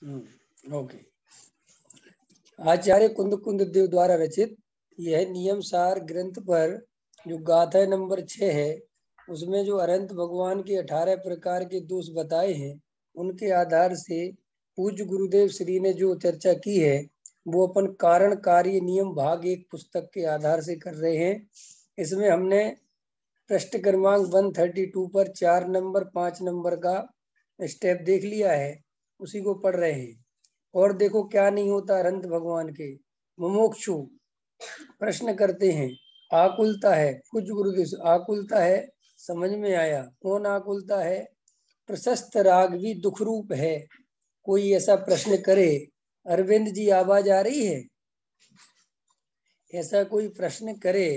Okay. आचार्य कुंद कुंद देव द्वारा रचित यह नियम सार ग्रंथ पर जो गाथा नंबर 6 है, उसमें जो अनंत भगवान के 18 प्रकार के दोष बताए हैं, उनके आधार से पूज्य गुरुदेव श्री ने जो चर्चा की है, वो अपन कारण कार्य नियम भाग 1 पुस्तक के आधार से कर रहे हैं। इसमें हमने पृष्ठ क्रमांक 132 पर 4 नंबर 5 नंबर का स्टेप देख लिया है, उसी को पढ़ रहे हैं। और देखो क्या नहीं होता अनंत भगवान के। मुमुक्षु प्रश्न करते हैं, आकुलता है, पूज्य गुरुदेव आकुलता है, समझ में आया। कौन आकुलता है? प्रशस्त राग भी दुख रूप है। कोई ऐसा प्रश्न करे, अरविंद जी आवाज आ रही है? ऐसा कोई प्रश्न करे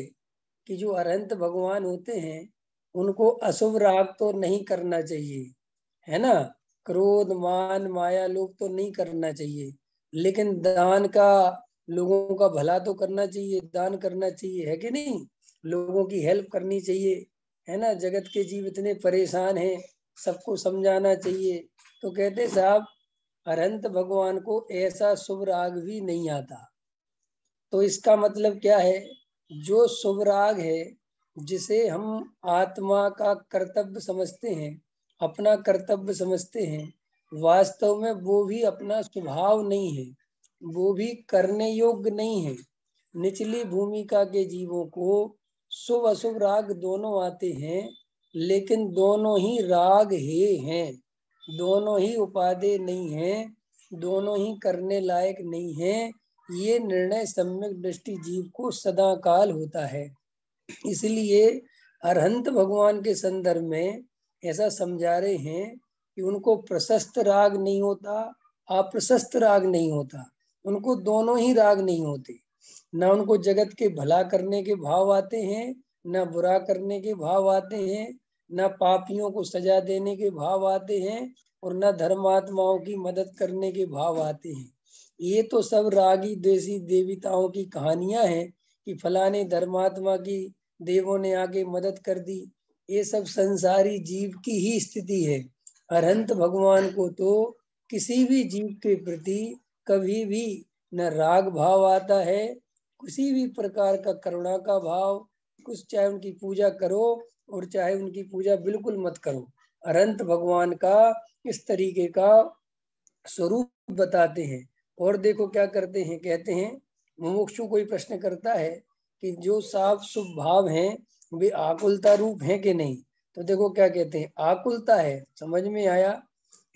कि जो अनंत भगवान होते हैं उनको अशुभ राग तो नहीं करना चाहिए, है ना, क्रोध मान माया लोभ तो नहीं करना चाहिए, लेकिन दान का, लोगों का भला तो करना चाहिए, दान करना चाहिए, है कि नहीं? लोगों की हेल्प करनी चाहिए, है ना। जगत के जीव इतने परेशान हैं, सबको समझाना चाहिए। तो कहते साहब अनंत भगवान को ऐसा शुभ राग भी नहीं आता। तो इसका मतलब क्या है? जो शुभ राग है, जिसे हम आत्मा का कर्तव्य समझते हैं, अपना कर्तव्य समझते हैं, वास्तव में वो भी अपना स्वभाव नहीं है, वो भी करने योग्य नहीं है। निचली भूमिका के जीवों को शुभ अशुभ राग दोनों आते हैं, लेकिन दोनों ही राग ही हैं, दोनों ही उपादेय नहीं हैं, दोनों ही करने लायक नहीं हैं। ये निर्णय सम्यक दृष्टि जीव को सदा काल होता है। इसलिए अरहंत भगवान के संदर्भ में ऐसा समझा रहे हैं कि उनको प्रशस्त राग नहीं होता, अप्रशस्त राग नहीं होता, उनको दोनों ही राग नहीं होते। ना उनको जगत के भला करने के भाव आते हैं, ना बुरा करने के भाव आते हैं, ना पापियों को सजा देने के भाव आते हैं, और ना धर्मात्माओं की मदद करने के भाव आते हैं। ये तो सब रागी देसी देवताओं की कहानियां हैं कि फलाने धर्मात्मा की देवों ने आके मदद कर दी। ये सब संसारी जीव की ही स्थिति है। अरहंत भगवान को तो किसी भी जीव के प्रति कभी भी न राग भाव आता है, किसी भी प्रकार का करुणा का भाव, कुछ चाहे उनकी पूजा करो और चाहे उनकी पूजा बिल्कुल मत करो। अनंत भगवान का इस तरीके का स्वरूप बताते हैं। और देखो क्या करते हैं, कहते हैं मुमुक्षु कोई प्रश्न करता है कि जो साफ शुभ भाव हैं वे आकुलता रूप हैं कि नहीं। तो देखो क्या कहते हैं, आकुलता है, समझ में आया।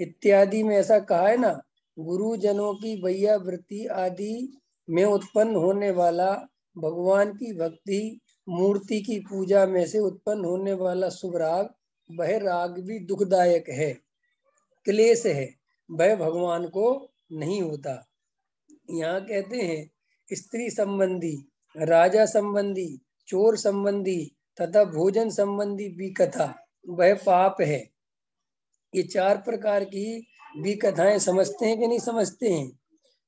इत्यादि में ऐसा कहा है ना, गुरुजनों की भैया वृत्ति आदि में उत्पन्न होने वाला भगवान की भक्ति, मूर्ति की पूजा में से उत्पन्न होने वाला शुभ राग, वह राग भी दुखदायक है, क्लेश है, वह भगवान को नहीं होता। यहाँ कहते हैं स्त्री संबंधी, राजा संबंधी, चोर संबंधी तथा भोजन संबंधी विकथा वह पाप है। ये 4 प्रकार की विकथाएं समझते हैं कि नहीं समझते हैं?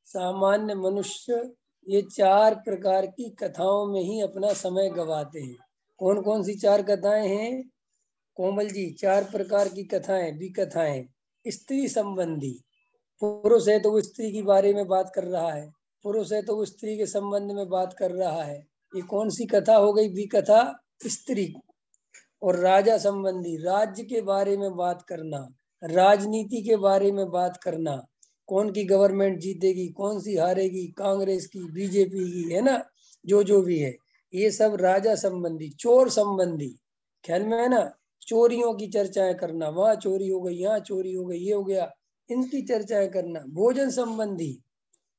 सामान्य मनुष्य ये 4 प्रकार की कथाओं में ही अपना समय गवाते हैं। कौन कौन सी 4 कथाएं हैं कोमल जी? 4 प्रकार की कथाएं, विकथाएं। स्त्री संबंधी, पुरुष है तो वो स्त्री के बारे में बात कर रहा है, पुरुष है तो वो स्त्री के संबंध में बात कर रहा है। ये कौन सी कथा हो गई? विकथा, स्त्री। और राजा संबंधी, राज्य के बारे में बात करना, राजनीति के बारे में बात करना, कौन की गवर्नमेंट जीतेगी, कौन सी हारेगी, कांग्रेस की, बीजेपी की, है ना, जो भी है, ये सब राजा संबंधी। चोर संबंधी, ख्याल में है ना, चोरियों की चर्चाएं करना, वहां चोरी हो गई, यहाँ चोरी हो गई, ये हो गया, इनकी चर्चाएं करना। भोजन संबंधी,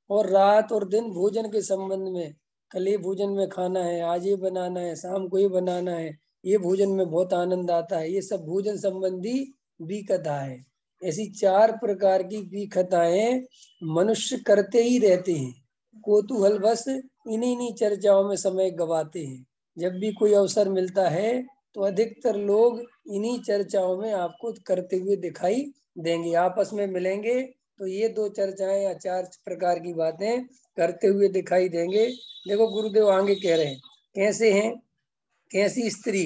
और रात और दिन भोजन के संबंध में, कल ये भोजन में खाना है, आज ये बनाना है, शाम को ये बनाना है, ये भोजन में बहुत आनंद आता है, ये सब भोजन संबंधी विकथा है। ऐसी 4 प्रकार की विकथाएं मनुष्य करते ही रहते हैं, कौतूहल बस इन्हीं चर्चाओं में समय गवाते हैं। जब भी कोई अवसर मिलता है तो अधिकतर लोग इन्हीं चर्चाओं में आपको करते हुए दिखाई देंगे। आपस में मिलेंगे तो ये 2 चर्चाएं या 4 प्रकार की बातें करते हुए दिखाई देंगे। देखो गुरुदेव आगे कह रहे हैं, कैसे हैं, कैसी स्त्री,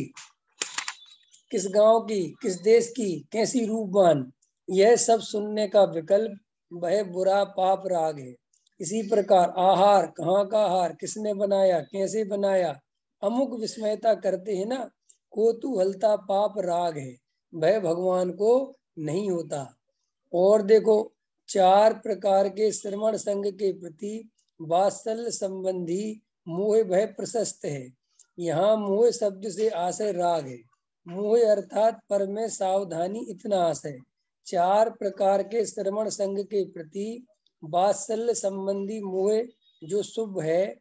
किस गांव की, किस देश की, कैसी रूपवान, यह सब सुनने का विकल्प वह बुरा पाप राग है। इसी प्रकार आहार, कहाँ का आहार, किसने बनाया, कैसे बनाया, अमुक विस्मयता करते हैं ना, कोतूहलता पाप राग है, वह भगवान को नहीं होता। और देखो, 4 प्रकार के श्रवण संग के प्रति वात्सल्य संबंधी मोह भय प्रशस्त है। यहाँ मोह शब्द से आशय राग है। मोह अर्थात पर में सावधानी, इतना आशय। 4 प्रकार के श्रवण संग के प्रति वात्सल्य संबंधी मोह जो शुभ है,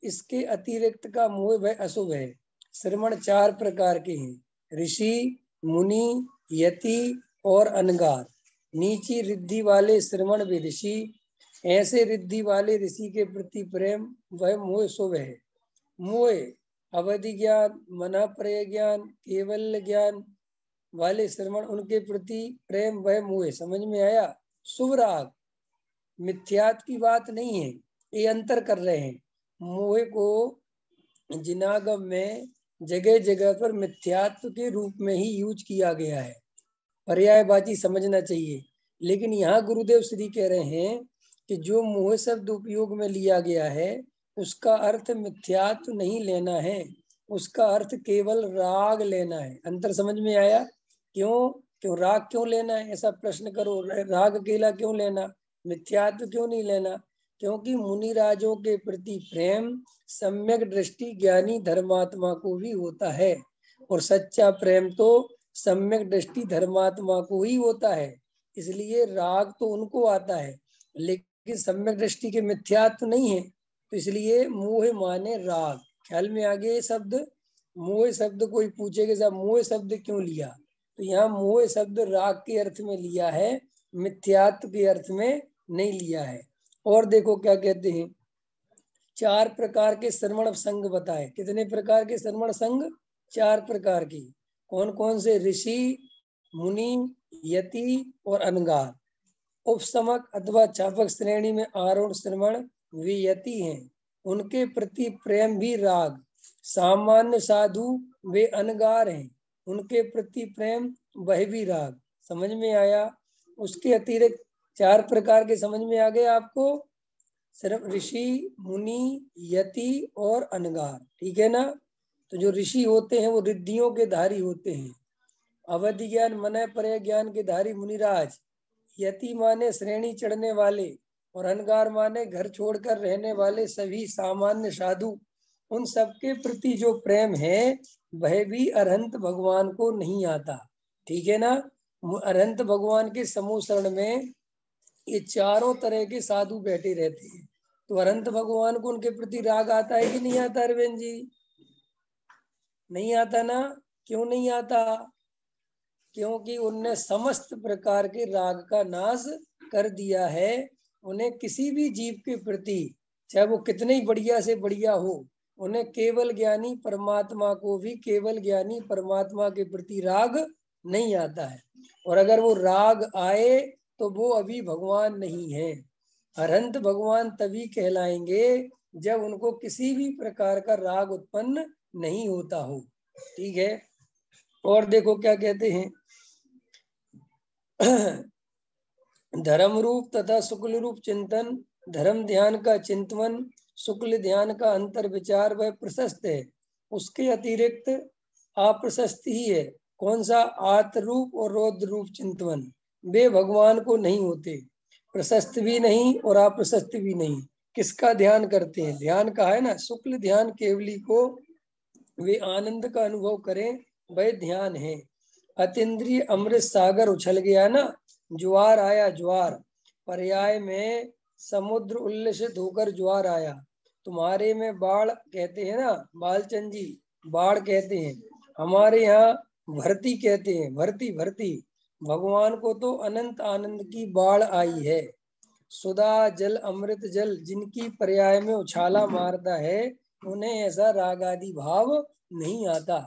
इसके अतिरिक्त का मोह भय अशुभ है। श्रवण 4 प्रकार के हैं, ऋषि, मुनि, यति और अनगार। नीची रिद्धि वाले श्रवण भी ऋषि, ऐसे रिद्धि वाले ऋषि के प्रति प्रेम, वह मोह शुभ है। मोह अवधि ज्ञान, मना प्रय ज्ञान, केवल ज्ञान वाले श्रवण, उनके प्रति प्रेम, वह मोह। समझ में आया? शुभ राग मिथ्यात की बात नहीं है, ये अंतर कर रहे हैं। मोह को जिनागम में जगह जगह पर मिथ्यात्व के रूप में ही यूज किया गया है, पर्यायवाची समझना चाहिए। लेकिन यहाँ गुरुदेव श्री कह रहे हैं कि जो मोह शब्द उपयोग में लिया गया है, उसका अर्थ मिथ्यात्व नहीं लेना है, उसका अर्थ केवल राग लेना है। अंतर समझ में आया? क्यों राग क्यों लेना है, ऐसा प्रश्न करो। राग अकेला क्यों लेना, मिथ्यात्व क्यों नहीं लेना? क्योंकि मुनिराजों के प्रति प्रेम सम्यक दृष्टि ज्ञानी धर्मात्मा को भी होता है, और सच्चा प्रेम तो सम्यक दृष्टि धर्मात्मा को ही होता है। इसलिए राग तो उनको आता है, लेकिन सम्यक दृष्टि के मिथ्यात्व नहीं है। तो इसलिए मोह माने राग। ख्याल में आ गया शब्द? मोह शब्द कोई पूछेगा साहब मोह शब्द क्यों लिया, तो यहाँ मोह शब्द राग के अर्थ में लिया है, मिथ्यात्व के अर्थ में नहीं लिया है। और देखो क्या कहते हैं, 4 प्रकार के श्रवण संग बताए। कितने प्रकार के श्रवण संग? 4 प्रकार की। कौन कौन से? ऋषि, मुनि, यति और अनगार। उपसमक अथवा चापक श्रेणी में आरोहण श्रवण वे यति हैं, उनके प्रति प्रेम भी राग। सामान्य साधु वे अनगार हैं, उनके प्रति प्रेम वह भी राग। समझ में आया? उसके अतिरिक्त 4 प्रकार के समझ में आ गए आपको? सिर्फ ऋषि, मुनि, यति और अनगार, ठीक है ना? तो जो ऋषि होते हैं वो रिद्धियों के धारी होते हैं, अवधि ज्ञान, मन परय ज्ञान के धारी मुनिराज। यति माने श्रेणी चढ़ने वाले, और अनगार माने घर छोड़कर रहने वाले सभी सामान्य साधु। उन सबके प्रति जो प्रेम है वह भी अरहंत भगवान को नहीं आता, ठीक है ना? अरहंत भगवान के समूह शरण में ये चारों तरह के साधु बैठे रहते हैं। तो अरहंत भगवान को उनके प्रति राग आता है कि नहीं आता? अरविंद जी, नहीं आता ना? क्यों नहीं आता? क्योंकि उनने समस्त प्रकार के राग का नाश कर दिया है। उन्हें किसी भी जीव के प्रति, चाहे वो कितने ही बढ़िया से बढ़िया हो, उन्हें केवल ज्ञानी परमात्मा को भी केवल ज्ञानी परमात्मा के प्रति राग नहीं आता है। और अगर वो राग आए तो वो अभी भगवान नहीं है। अरहंत भगवान तभी कहलाएंगे जब उनको किसी भी प्रकार का राग उत्पन्न नहीं होता हो, ठीक है? और देखो क्या कहते हैं, धर्म रूप तथा शुक्ल रूप चिंतन, धर्म ध्यान का चिंतन, शुक्ल ध्यान का अंतर विचार वह प्रशस्त है। उसके अतिरिक्त अप्रशस्त ही है। कौन सा? आत्म रूप और रौद्र रूप चिंतन, वे भगवान को नहीं होते, प्रशस्त भी नहीं और अप्रशस्त भी नहीं। किसका ध्यान करते हैं? ध्यान कहा है ना, शुक्ल ध्यान केवली को वे आनंद का अनुभव करें, वह ध्यान है। अतीन्द्रिय अमृत सागर उछल गया ना, ज्वार आया, ज्वार पर्याय में समुद्र उल्लसित होकर ज्वार आया। तुम्हारे में बाढ़ कहते हैं ना, बालचंद जी, बाढ़ कहते हैं, हमारे यहाँ भरती कहते हैं, भरती भरती। भगवान को तो अनंत आनंद की बाढ़ आई है। सुधा जल, अमृत जल जिनकी पर्याय में उछाला मारता है, उन्हें ऐसा राग आदि भाव नहीं आता।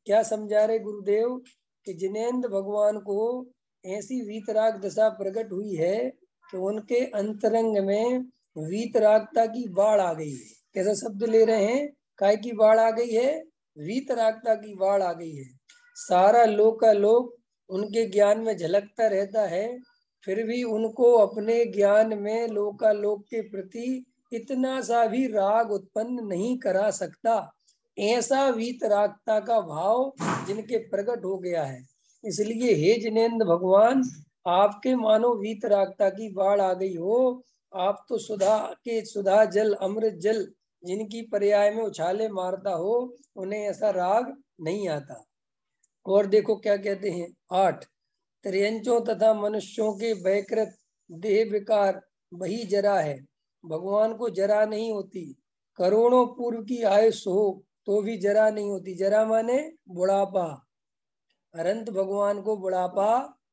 क्या समझा रहे गुरुदेव? कि जिनेन्द्र भगवान को ऐसी वीतराग दशा प्रकट हुई है कि उनके अंतरंग में वीतरागता की बाढ़ आ गई है। कैसा शब्द ले रहे हैं? काय की बाढ़ आ गई है? वीतरागता की बाढ़ आ गई है। सारा लोक का लोक उनके ज्ञान में झलकता रहता है। फिर भी उनको अपने ज्ञान में लोकालोक के प्रति इतना सा भी राग उत्पन्न नहीं करा सकता। ऐसा वीतरागता का भाव जिनके प्रकट हो गया है। इसलिए हे जिनेंद्र भगवान, आपके मानो वीतरागता की बाढ़ आ गई हो। आप तो सुधा जल अमृत जल जिनकी पर्याय में उछाले मारता हो, उन्हें ऐसा राग नहीं आता। और देखो क्या कहते हैं 8, त्रियंचों तथा मनुष्यों के वैकृत देह विकार वही जरा है। भगवान को जरा नहीं होती। करोड़ों पूर्व की आयुष हो तो भी जरा नहीं होती। जरा माने बुढ़ापा। अनंत भगवान को बुढ़ापा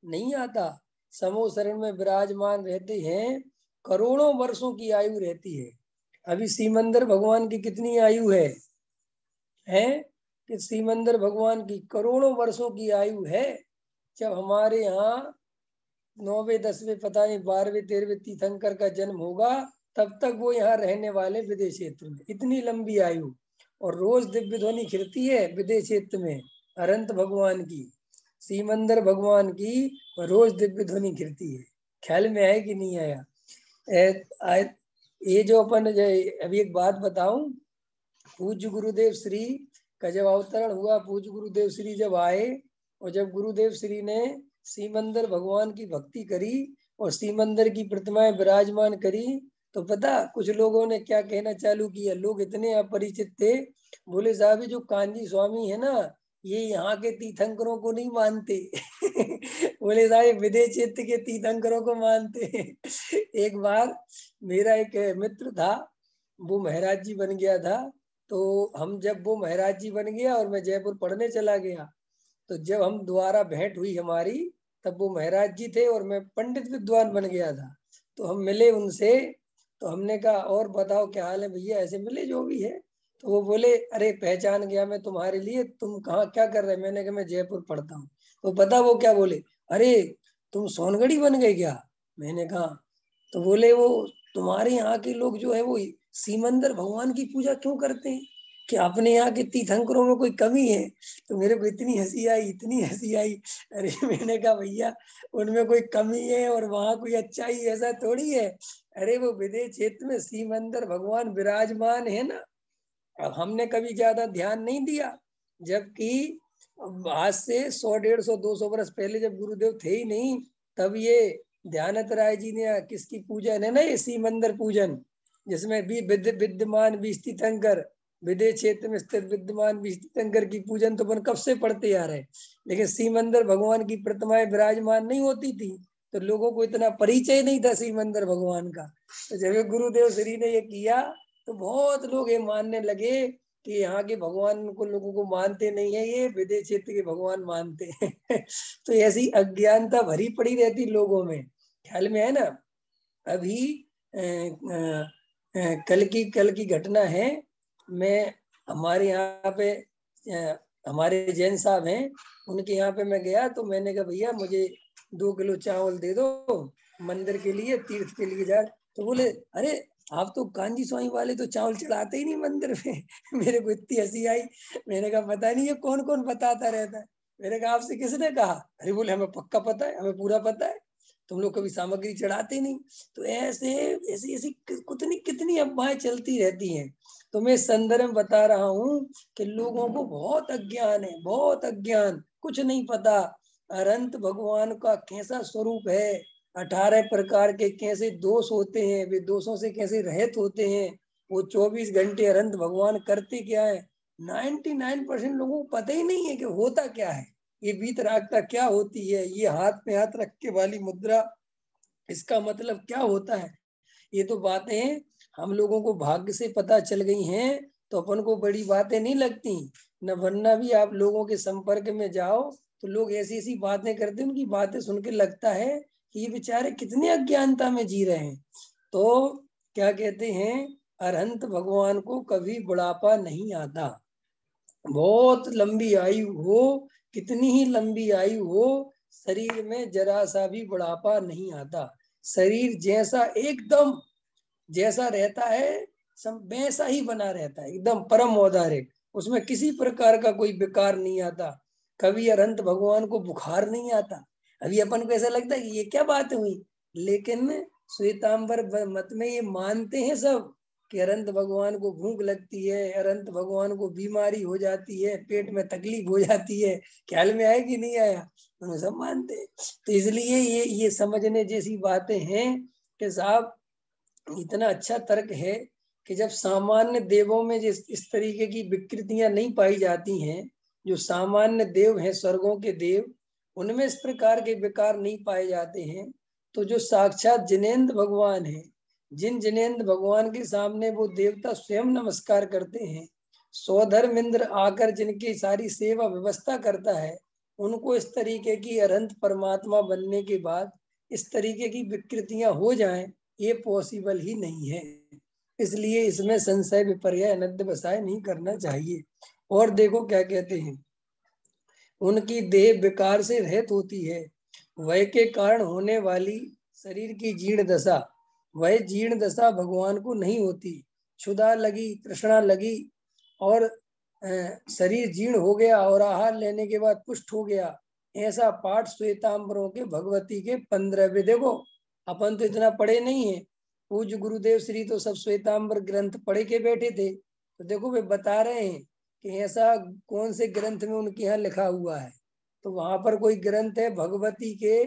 नहीं आता। समो शरण में विराजमान रहते हैं। करोड़ों वर्षों की आयु रहती है। अभी सीमंदर भगवान की कितनी आयु है कि सीमंदर भगवान की करोड़ों वर्षों की आयु है। जब हमारे यहाँ 9वें 10वें पता नहीं 12वें 13वें तीर्थंकर का जन्म होगा, तब तक वो यहाँ रहने वाले विदेश क्षेत्र में। इतनी लंबी आयु। और रोज दिव्य ध्वनि खिलती है विदेश क्षेत्र में अनंत भगवान की, सीमंदर भगवान की रोज दिव्य ध्वनि खिलती है। ख्याल में आया कि नहीं आया? ये जो अपन अभी एक बात बताऊं, पूज्य गुरुदेव श्री का जब अवतरण हुआ, पूज्य गुरुदेव श्री जब आए और जब गुरुदेव श्री ने सीमंदर भगवान की भक्ति करी और सीमंदर की प्रतिमाएं विराजमान करी, तो पता कुछ लोगों ने क्या कहना चालू किया। लोग इतने अपरिचित थे, बोले साहब जो कांजी स्वामी है ना, ये यहाँ के तीर्थंकरों को नहीं मानते। बोले साहब विदेश क्षेत्र के तीर्थंकरों को मानते। एक बार मेरा एक मित्र था, वो महाराज जी बन गया था। तो हम जब वो महाराज जी बन गया और मैं जयपुर पढ़ने चला गया, तो जब हम दोबारा भेंट हुई हमारी, तब वो महाराज जी थे और मैं पंडित विद्वान बन गया था। तो हम मिले उनसे, तो हमने कहा और बताओ क्या हाल है भैया, ऐसे मिले जो भी है। तो वो बोले अरे पहचान गया मैं तुम्हारे लिए, तुम कहाँ क्या कर रहे? मैंने कहा मैं जयपुर पढ़ता हूँ। तो पता वो क्या बोले, अरे तुम सोनगढ़ी बन गए क्या? मैंने कहा। तो बोले वो तुम्हारे यहाँ के लोग जो है वो सीमंदर भगवान की पूजा क्यों करते हैं? कि अपने यहाँ के तीर्थंकरों में कोई कमी है? तो मेरे को इतनी हंसी आई, इतनी हंसी आई। अरे मैंने कहा भैया उनमें कोई कमी है और वहां कोई अच्छाई, ऐसा थोड़ी है। अरे वो विदेश क्षेत्र में सीमंदर भगवान विराजमान है ना। अब हमने कभी ज्यादा ध्यान नहीं दिया, जबकि आज से 100 150 200 वर्ष पहले जब गुरुदेव थे ही नहीं, तब ये ध्यानत राय जी ने किसकी पूजन है ना, ये सीमंदर पूजन, जिसमें भी विद्यमान भी तीर्थंकर, विदेश क्षेत्र में स्थित विद्यमान भी तीर्थंकर की पूजन तो अपन कब से पढ़ते आ रहे। लेकिन सीमंदर भगवान की प्रतिमाएं विराजमान नहीं होती थी, तो लोगों को इतना परिचय नहीं था सीमंदर भगवान का। तो जब गुरुदेव श्री ने ये किया, तो बहुत लोग ये मानने लगे कि यहाँ के भगवान को लोगों को मानते नहीं है, ये विदेश क्षेत्र के भगवान मानते हैं। तो ऐसी अज्ञानता भरी पड़ी रहती लोगों में। ख्याल में है ना? अभी कल की घटना है। मैं हमारे यहाँ पे हमारे जैन साहब हैं, उनके यहाँ पे मैं गया, तो मैंने कहा भैया मुझे 2 किलो चावल दे दो, मंदिर के लिए तीर्थ के लिए जा। तो बोले अरे आप तो कांजी स्वामी वाले तो चावल चढ़ाते ही नहीं मंदिर में। मेरे को इतनी हंसी आई। मैंने कहा पता नहीं ये कौन कौन बताता रहता है। मैंने कहा आपसे किसने कहा? अरे बोले हमें पक्का पता है, हमें पूरा पता है, तुम लोग कभी सामग्री चढ़ाते नहीं। तो ऐसे ऐसी ऐसी कितनी कितनी अफवाहें चलती रहती हैं। तो मैं संदर्भ बता रहा हूँ कि लोगों को बहुत अज्ञान है, बहुत अज्ञान, कुछ नहीं पता अनंत भगवान का कैसा स्वरूप है, 18 प्रकार के कैसे दोष होते हैं, वे दोषों से कैसे रहित होते हैं, वो 24 घंटे अनंत भगवान करते क्या है। 99% लोगों को पता ही नहीं है कि होता क्या है, ये वीतरागता क्या होती है, ये हाथ में हाथ रख के वाली मुद्रा, इसका मतलब क्या होता है। ये तो बातें हम लोगों को भाग्य से पता चल गई हैं, तो अपन को बड़ी बातें नहीं लगती न। वरना भी आप लोगों के संपर्क में जाओ तो लोग ऐसी ऐसी बातें करते हैं, उनकी बातें सुन के लगता है कि ये बेचारे कितने अज्ञानता में जी रहे हैं। तो क्या कहते हैं, अरहंत भगवान को कभी बुढ़ापा नहीं आता। बहुत लंबी आयु हो, कितनी ही लंबी आयु हो, शरीर में जरा सा भी बुढ़ापा नहीं आता। शरीर जैसा एकदम जैसा रहता है सब वैसा ही बना रहता है, एकदम परम औदार्य, उसमें किसी प्रकार का कोई विकार नहीं आता। कभी अनंत भगवान को बुखार नहीं आता। अभी अपन को ऐसा लगता है कि ये क्या बात हुई, लेकिन श्वेतांबर मत में ये मानते हैं सब कि अनंत भगवान को भूख लगती है, अनंत भगवान को बीमारी हो जाती है, पेट में तकलीफ हो जाती है। ख्याल में आया कि नहीं आया? हम सब मानते हैं। तो इसलिए ये समझने जैसी बातें हैं कि साहब इतना अच्छा तर्क है कि जब सामान्य देवों में जिस इस तरीके की विकृतियां नहीं पाई जाती हैं, जो सामान्य देव हैं स्वर्गों के देव, उनमें इस प्रकार के विकार नहीं पाए जाते हैं, तो जो साक्षात जिनेंद्र भगवान है, जिन जिनेंद्र भगवान के सामने वो देवता स्वयं नमस्कार करते हैं, सौधर्म इंद्र आकर जिनकी सारी सेवा व्यवस्था करता है, उनको इस तरीके की अनंत परमात्मा बनने के बाद इस तरीके की विकृतियां हो जाएं, ये पॉसिबल ही नहीं है। इसलिए इसमें संशय विपर्य अनध्यवसाय नहीं करना चाहिए। और देखो क्या कहते हैं, उनकी देह विकार से रहित होती है, वह के कारण होने वाली शरीर की जीर्ण दशा, वह जीर्ण दशा भगवान को नहीं होती। क्षुधा लगी, तृष्णा लगी और शरीर जीर्ण हो गया और आहार लेने के बाद पुष्ट हो गया, ऐसा पाठ श्वेतांबरों के भगवती के 15वें। देखो अपन तो इतना पढ़े नहीं है, पूज्य गुरुदेव श्री तो सब श्वेतांबर ग्रंथ पढ़े के बैठे थे, तो देखो वे बता रहे हैं कि ऐसा कौन से ग्रंथ में उनके यहाँ लिखा हुआ है। तो वहां पर कोई ग्रंथ है भगवती के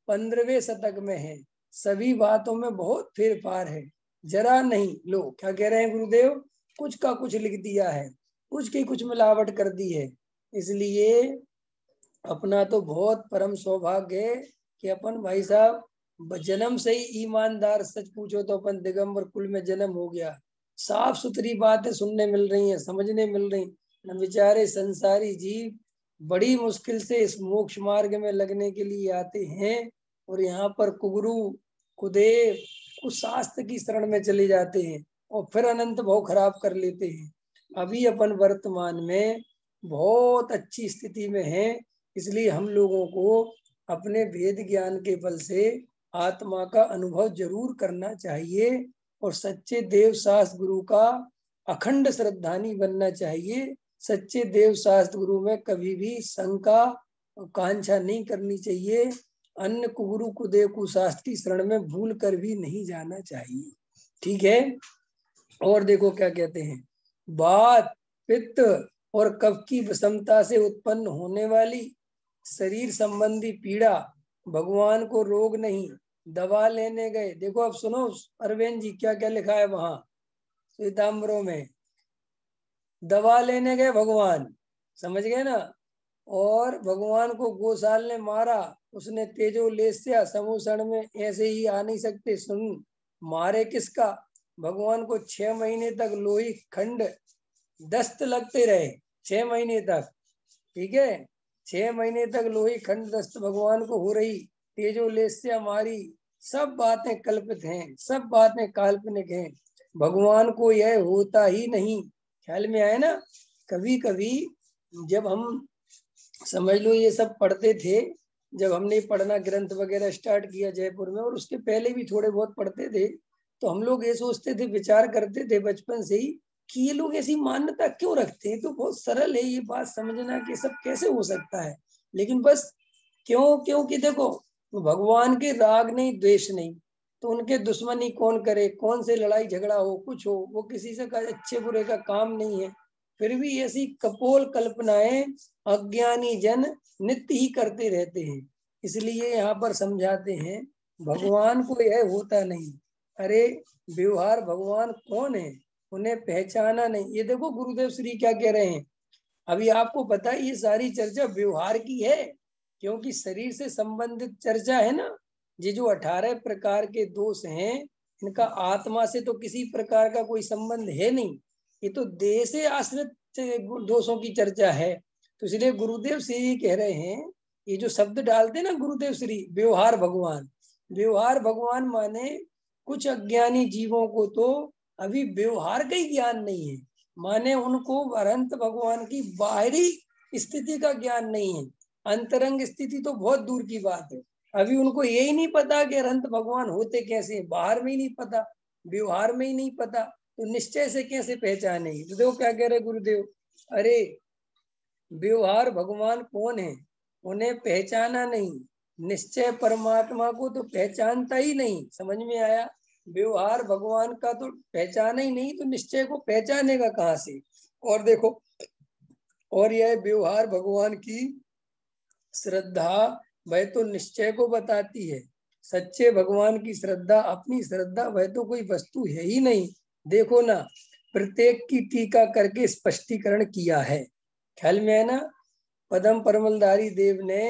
15वें शतक में है, सभी बातों में बहुत फेर फार है, जरा नहीं। लो क्या कह रहे हैं गुरुदेव, कुछ का कुछ लिख दिया है, कुछ की कुछ मिलावट कर दी है। इसलिए अपना तो बहुत परम सौभाग्य है कि अपन भाई साहब जन्म से ही ईमानदार, सच पूछो तो अपन दिगंबर कुल में जन्म हो गया। साफ सुथरी बातें सुनने मिल रही हैं, समझने मिल रही। न बेचारे संसारी जीव बड़ी मुश्किल से इस मोक्ष मार्ग में लगने के लिए आते हैं और यहाँ पर कुगुरु कुदेव कुशास्त्र की शरण में चले जाते हैं और फिर अनंत भाव खराब कर लेते हैं। अभी अपन वर्तमान में बहुत अच्छी स्थिति में हैं, इसलिए हम लोगों को अपने वेद ज्ञान के बल से आत्मा का अनुभव जरूर करना चाहिए और सच्चे देव शास्त्र गुरु का अखंड श्रद्धानी बनना चाहिए। सच्चे देव शास्त्र गुरु में कभी भी शंका कांक्षा नहीं करनी चाहिए। अन्य कुगुरु कुदेव कुशास्त्र की शरण में भूल कर भी नहीं जाना चाहिए। ठीक है। और देखो क्या कहते हैं, वात पित्त और कफ की विषमता से उत्पन्न होने वाली शरीर संबंधी पीड़ा भगवान को रोग नहीं, दवा लेने गए। देखो अब सुनो अरविंद जी क्या क्या लिखा है वहां श्वेतांबरों में, दवा लेने गए भगवान, समझ गए ना। और भगवान को गोसाल ने मारा, उसने तेजो लेस्या समूषण में ऐसे ही आ नहीं सकते। सुन मारे किसका, भगवान को 6 महीने तक लोही खंड दस्त लगते रहे, 6 महीने तक। ठीक है, 6 महीने तक लोही खंड दस्त भगवान को हो रही, तेजो लेस्या मारी। सब बातें कल्पित हैं, सब बातें काल्पनिक हैं, भगवान को यह होता ही नहीं। ख्याल में आए ना। कभी कभी जब हम समझ लो ये सब पढ़ते थे, जब हमने पढ़ना ग्रंथ वगैरह स्टार्ट किया जयपुर में, और उसके पहले भी थोड़े बहुत पढ़ते थे, तो हम लोग ये सोचते थे, विचार करते थे बचपन से ही कि ये लोग ऐसी मान्यता क्यों रखते हैं। तो बहुत सरल है ये बात समझना कि सब कैसे हो सकता है, लेकिन बस क्यों, क्योंकि देखो भगवान के राग नहीं द्वेष नहीं, तो उनके दुश्मनी कौन करे, कौन से लड़ाई झगड़ा हो कुछ हो, वो किसी से अच्छे बुरे का काम नहीं है। फिर भी ऐसी कपोल कल्पनाएं अज्ञानी जन नित्य ही करते रहते हैं। इसलिए यहाँ पर समझाते हैं भगवान को यह होता नहीं। अरे व्यवहार भगवान कौन है, उन्हें पहचाना नहीं। ये देखो गुरुदेव श्री क्या कह रहे हैं, अभी आपको पता है ये सारी चर्चा व्यवहार की है, क्योंकि शरीर से संबंधित चर्चा है ना। ये जो 18 प्रकार के दोष हैं, इनका आत्मा से तो किसी प्रकार का कोई संबंध है नहीं, ये तो देह से आश्रित दोषों की चर्चा है। तो इसलिए गुरुदेव श्री कह रहे हैं, ये जो शब्द डालते हैं ना गुरुदेव श्री, व्यवहार भगवान, व्यवहार भगवान माने कुछ अज्ञानी जीवों को तो अभी व्यवहार का ही ज्ञान नहीं है, माने उनको अनंत भगवान की बाहरी स्थिति का ज्ञान नहीं है, अंतरंग स्थिति तो बहुत दूर की बात है। अभी उनको यही नहीं पता कि अनंत भगवान होते कैसे, बाहर में ही नहीं पता, व्यवहार में ही नहीं पता, तो निश्चय से कैसे पहचानेंगे। तो देखो क्या कह रहे गुरुदेव, अरे व्यवहार भगवान कौन है, उन्हें पहचाना नहीं, निश्चय परमात्मा को तो पहचानता ही नहीं, समझ में आया। व्यवहार भगवान का तो पहचाना ही नहीं, तो निश्चय को पहचानेगा कहाँ से। और देखो, और यह व्यवहार भगवान की श्रद्धा वह तो निश्चय को बताती है। सच्चे भगवान की श्रद्धा, अपनी श्रद्धा वह तो कोई वस्तु है ही नहीं। देखो ना, प्रत्येक की टीका करके स्पष्टीकरण किया है, ख्याल में है ना। पदम परमलधारी देव ने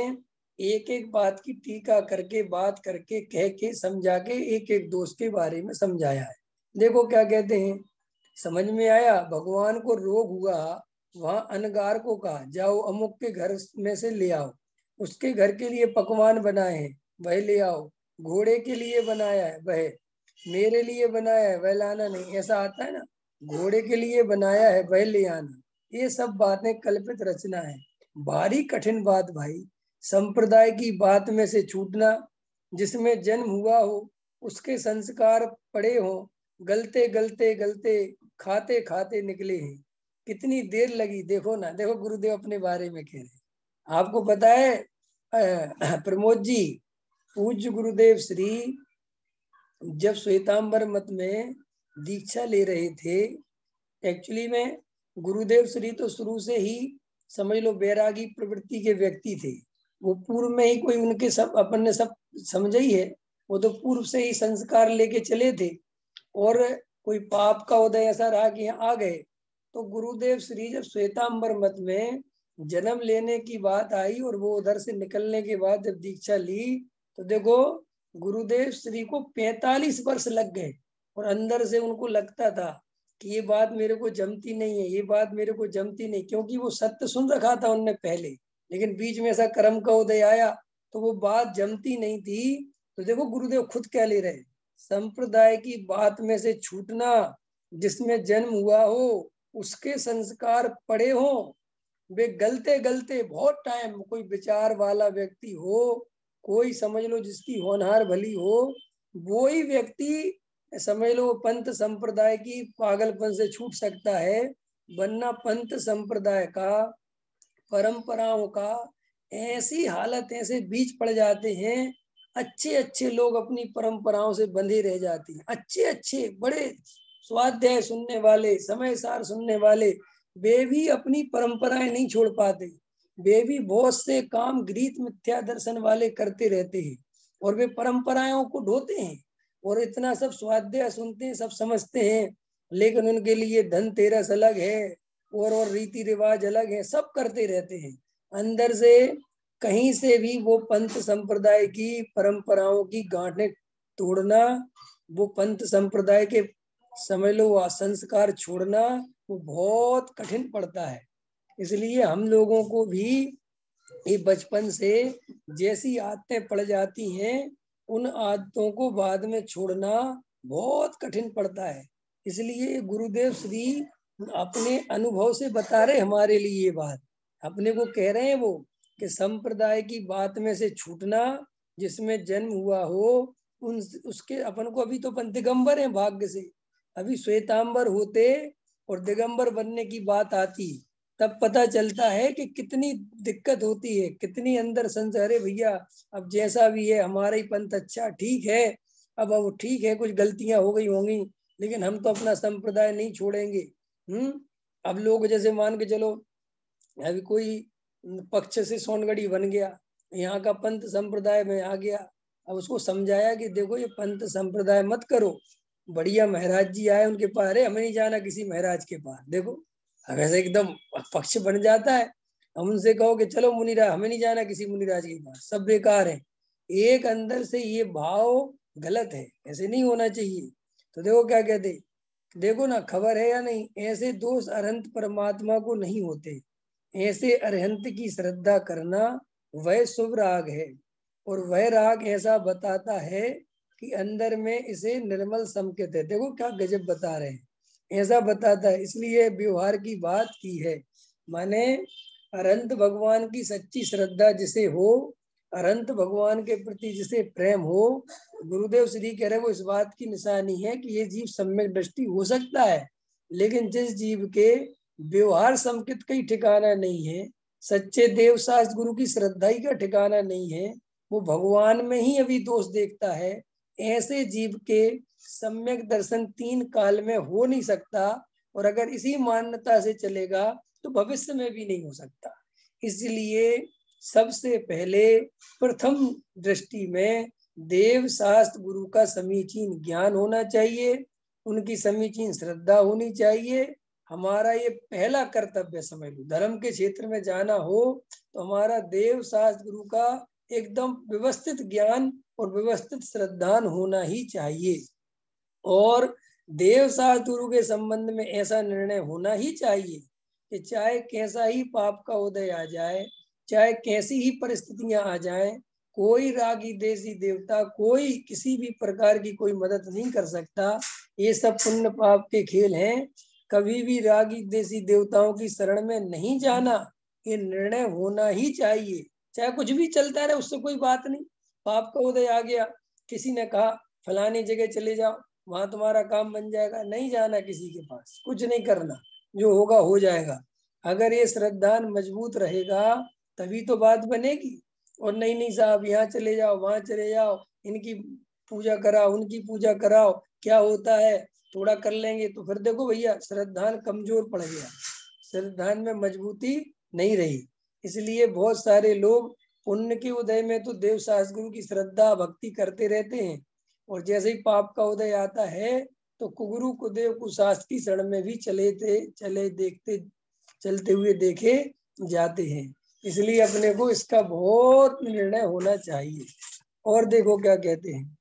एक एक बात की टीका करके, बात करके, कह के, समझा के, एक एक दोष के बारे में समझाया है। देखो क्या कहते हैं, समझ में आया। भगवान को रोग हुआ, वहां अनगार को कहा जाओ अमुक के घर में से ले आओ, उसके घर के लिए पकवान बनाए हैं वह ले आओ, घोड़े के लिए बनाया है वह, मेरे लिए बनाया है वह लाना नहीं, ऐसा आता है ना। घोड़े के लिए बनाया है वह ले आना, ये सब बातें कल्पित रचना है। भारी कठिन बात भाई, संप्रदाय की बात में से छूटना, जिसमें जन्म हुआ हो, उसके संस्कार पड़े हो, गलते गलते गलते खाते खाते निकले हैं। कितनी देर लगी, देखो ना। देखो गुरुदेव अपने बारे में कह रहे हैं, आपको पता है प्रमोद जी, पूज्य गुरुदेव श्री जब श्वेतांबर मत में दीक्षा ले रहे थे, एक्चुअली में गुरुदेव श्री तो शुरू से ही समझ लो बैरागी प्रवृत्ति के व्यक्ति थे। वो पूर्व में ही कोई उनके सब अपन ने सब समझा ही है, वो तो पूर्व से ही संस्कार लेके चले थे। और कोई पाप का उदय ऐसा रहा कि यहाँ आ गए। तो गुरुदेव श्री जब श्वेतांबर मत में जन्म लेने की बात आई और वो उधर से निकलने के बाद जब दीक्षा ली, तो देखो गुरुदेव श्री को 45 वर्ष लग गए। और अंदर से उनको लगता था कि ये बात मेरे को जमती नहीं है, ये बात मेरे को जमती नहीं, क्योंकि वो सत्य सुन रखा था उनने पहले, लेकिन बीच में ऐसा कर्म का उदय आया तो वो बात जमती नहीं थी। तो देखो गुरुदेव खुद क्या ले रहे, संप्रदाय की बात में से छूटना, जिसमें जन्म हुआ हो, उसके संस्कार पड़े हो, वे गलते गलते बहुत टाइम, कोई विचार वाला व्यक्ति हो, कोई समझ लो जिसकी होनहार भली हो, वो ही व्यक्ति समझ लो पंथ संप्रदाय की पागलपन से छूट सकता है। वरना पंथ संप्रदाय का, परंपराओं का ऐसी हालत, ऐसे बीच पड़ जाते हैं, अच्छे अच्छे लोग अपनी परंपराओं से बंधे रह जाते हैं। अच्छे अच्छे बड़े स्वाध्याय सुनने वाले, समय सार सुनने वाले, वे भी अपनी परंपराएं नहीं छोड़ पाते। वे भी बहुत से काम गृहीत मिथ्या दर्शन वाले करते रहते हैं, और वे परंपराओं को ढोते हैं, और इतना सब स्वाध्याय सुनते हैं, सब समझते हैं, लेकिन उनके लिए धनतेरस अलग है और रीति रिवाज अलग है, सब करते रहते हैं। अंदर से कहीं से भी वो पंथ संप्रदाय की परंपराओं की गांठें तोड़ना, वो पंथ संप्रदाय के समझ लो संस्कार छोड़ना, वो बहुत कठिन पड़ता है। इसलिए हम लोगों को भी ये बचपन से जैसी आदतें पड़ जाती हैं, उन आदतों को बाद में छोड़ना बहुत कठिन पड़ता है। इसलिए गुरुदेव श्री अपने अनुभव से बता रहे हमारे लिए ये बात, अपने को कह रहे हैं वो, कि संप्रदाय की बात में से छूटना, जिसमें जन्म हुआ हो, उन उसके अपन को, अभी तो अपन दिगंबर हैं भाग्य से, अभी श्वेतांबर होते और दिगंबर बनने की बात आती, तब पता चलता है कि कितनी दिक्कत होती है, कितनी अंदर संशय। अरे भैया अब जैसा भी है हमारा ही पंथ अच्छा, ठीक है, अब वो ठीक है, कुछ गलतियां हो गई होंगी, लेकिन हम तो अपना संप्रदाय नहीं छोड़ेंगे। अब लोग जैसे मान के चलो, अभी कोई पक्ष से सोनगढ़ी बन गया, यहाँ का पंथ संप्रदाय में आ गया, अब उसको समझाया कि देखो ये पंथ संप्रदाय मत करो। बढ़िया महाराज जी आए उनके पास, अरे हमें नहीं जाना किसी महाराज के पास, देखो अब ऐसे एकदम पक्ष बन जाता है। हम उनसे कहो कि चलो मुनिराज, हमें नहीं जाना किसी मुनिराज के पास, सब बेकार है। एक अंदर से ये भाव गलत है, ऐसे नहीं होना चाहिए। तो देखो क्या कहते, देखो ना, खबर है या नहीं, ऐसे दोष अनंत परमात्मा को नहीं होते। ऐसे अरहंत की श्रद्धा करना वह शुभ राग है, और वह राग ऐसा बताता है कि अंदर में इसे निर्मल संकेत है। देखो क्या गजब बता रहे हैं, ऐसा बताता है। इसलिए व्यवहार की बात की है, माने अनंत भगवान की सच्ची श्रद्धा जिसे हो, अनंत भगवान के प्रति जिसे प्रेम हो, गुरुदेव श्री कह रहे वो इस बात की निशानी है कि ये जीव सम्यक दृष्टि हो सकता है, लेकिन जिस जीव के व्यवहार संकित का ही ठिकाना नहीं है, सच्चे देव शास्त्र गुरु की श्रद्धा ही का ठिकाना नहीं है, वो भगवान में ही अभी दोष देखता है। ऐसे जीव के सम्यक दर्शन 3 काल में हो नहीं सकता, और अगर इसी मान्यता से चलेगा तो भविष्य में भी नहीं हो सकता। इसलिए सबसे पहले प्रथम दृष्टि में देव शास्त्र गुरु का समीचीन ज्ञान होना चाहिए, उनकी समीचीन श्रद्धा होनी चाहिए। हमारा ये पहला कर्तव्य समझ लो, धर्म के क्षेत्र में जाना हो तो हमारा देव शास्त्र गुरु का एकदम व्यवस्थित ज्ञान और व्यवस्थित श्रद्धान होना ही चाहिए। और देव शास्त्र गुरु के संबंध में ऐसा निर्णय होना ही चाहिए कि चाहे कैसा ही पाप का उदय आ जाए, चाहे कैसी ही परिस्थितियां आ जाएं, कोई रागी देसी देवता, कोई किसी भी प्रकार की कोई मदद नहीं कर सकता। ये सब पुण्य पाप के खेल हैं। कभी भी रागी देसी देवताओं की शरण में नहीं जाना, ये निर्णय होना ही चाहिए। चाहे कुछ भी चलता रहे, उससे कोई बात नहीं। पाप का उदय आ गया, किसी ने कहा फलानी जगह चले जाओ, वहां तुम्हारा काम बन जाएगा, नहीं जाना किसी के पास, कुछ नहीं करना, जो होगा हो जाएगा। अगर ये श्रद्धा मजबूत रहेगा तभी तो बात बनेगी। और नहीं नहीं साहब यहाँ चले जाओ, वहां चले जाओ, इनकी पूजा कराओ, उनकी पूजा कराओ, क्या होता है थोड़ा कर लेंगे, तो फिर देखो भैया श्रद्धा कमजोर पड़ गया, श्रद्धा में मजबूती नहीं रही। इसलिए बहुत सारे लोग पुण्य के उदय में तो देव शास्त्र गुरु की श्रद्धा भक्ति करते रहते हैं, और जैसे ही पाप का उदय आता है तो कुगुरु कुदेव कुशास्त्र की शरण में भी चलते हुए देखे जाते हैं। इसलिए अपने को इसका बहुत निर्णय होना चाहिए। और देखो क्या कहते हैं,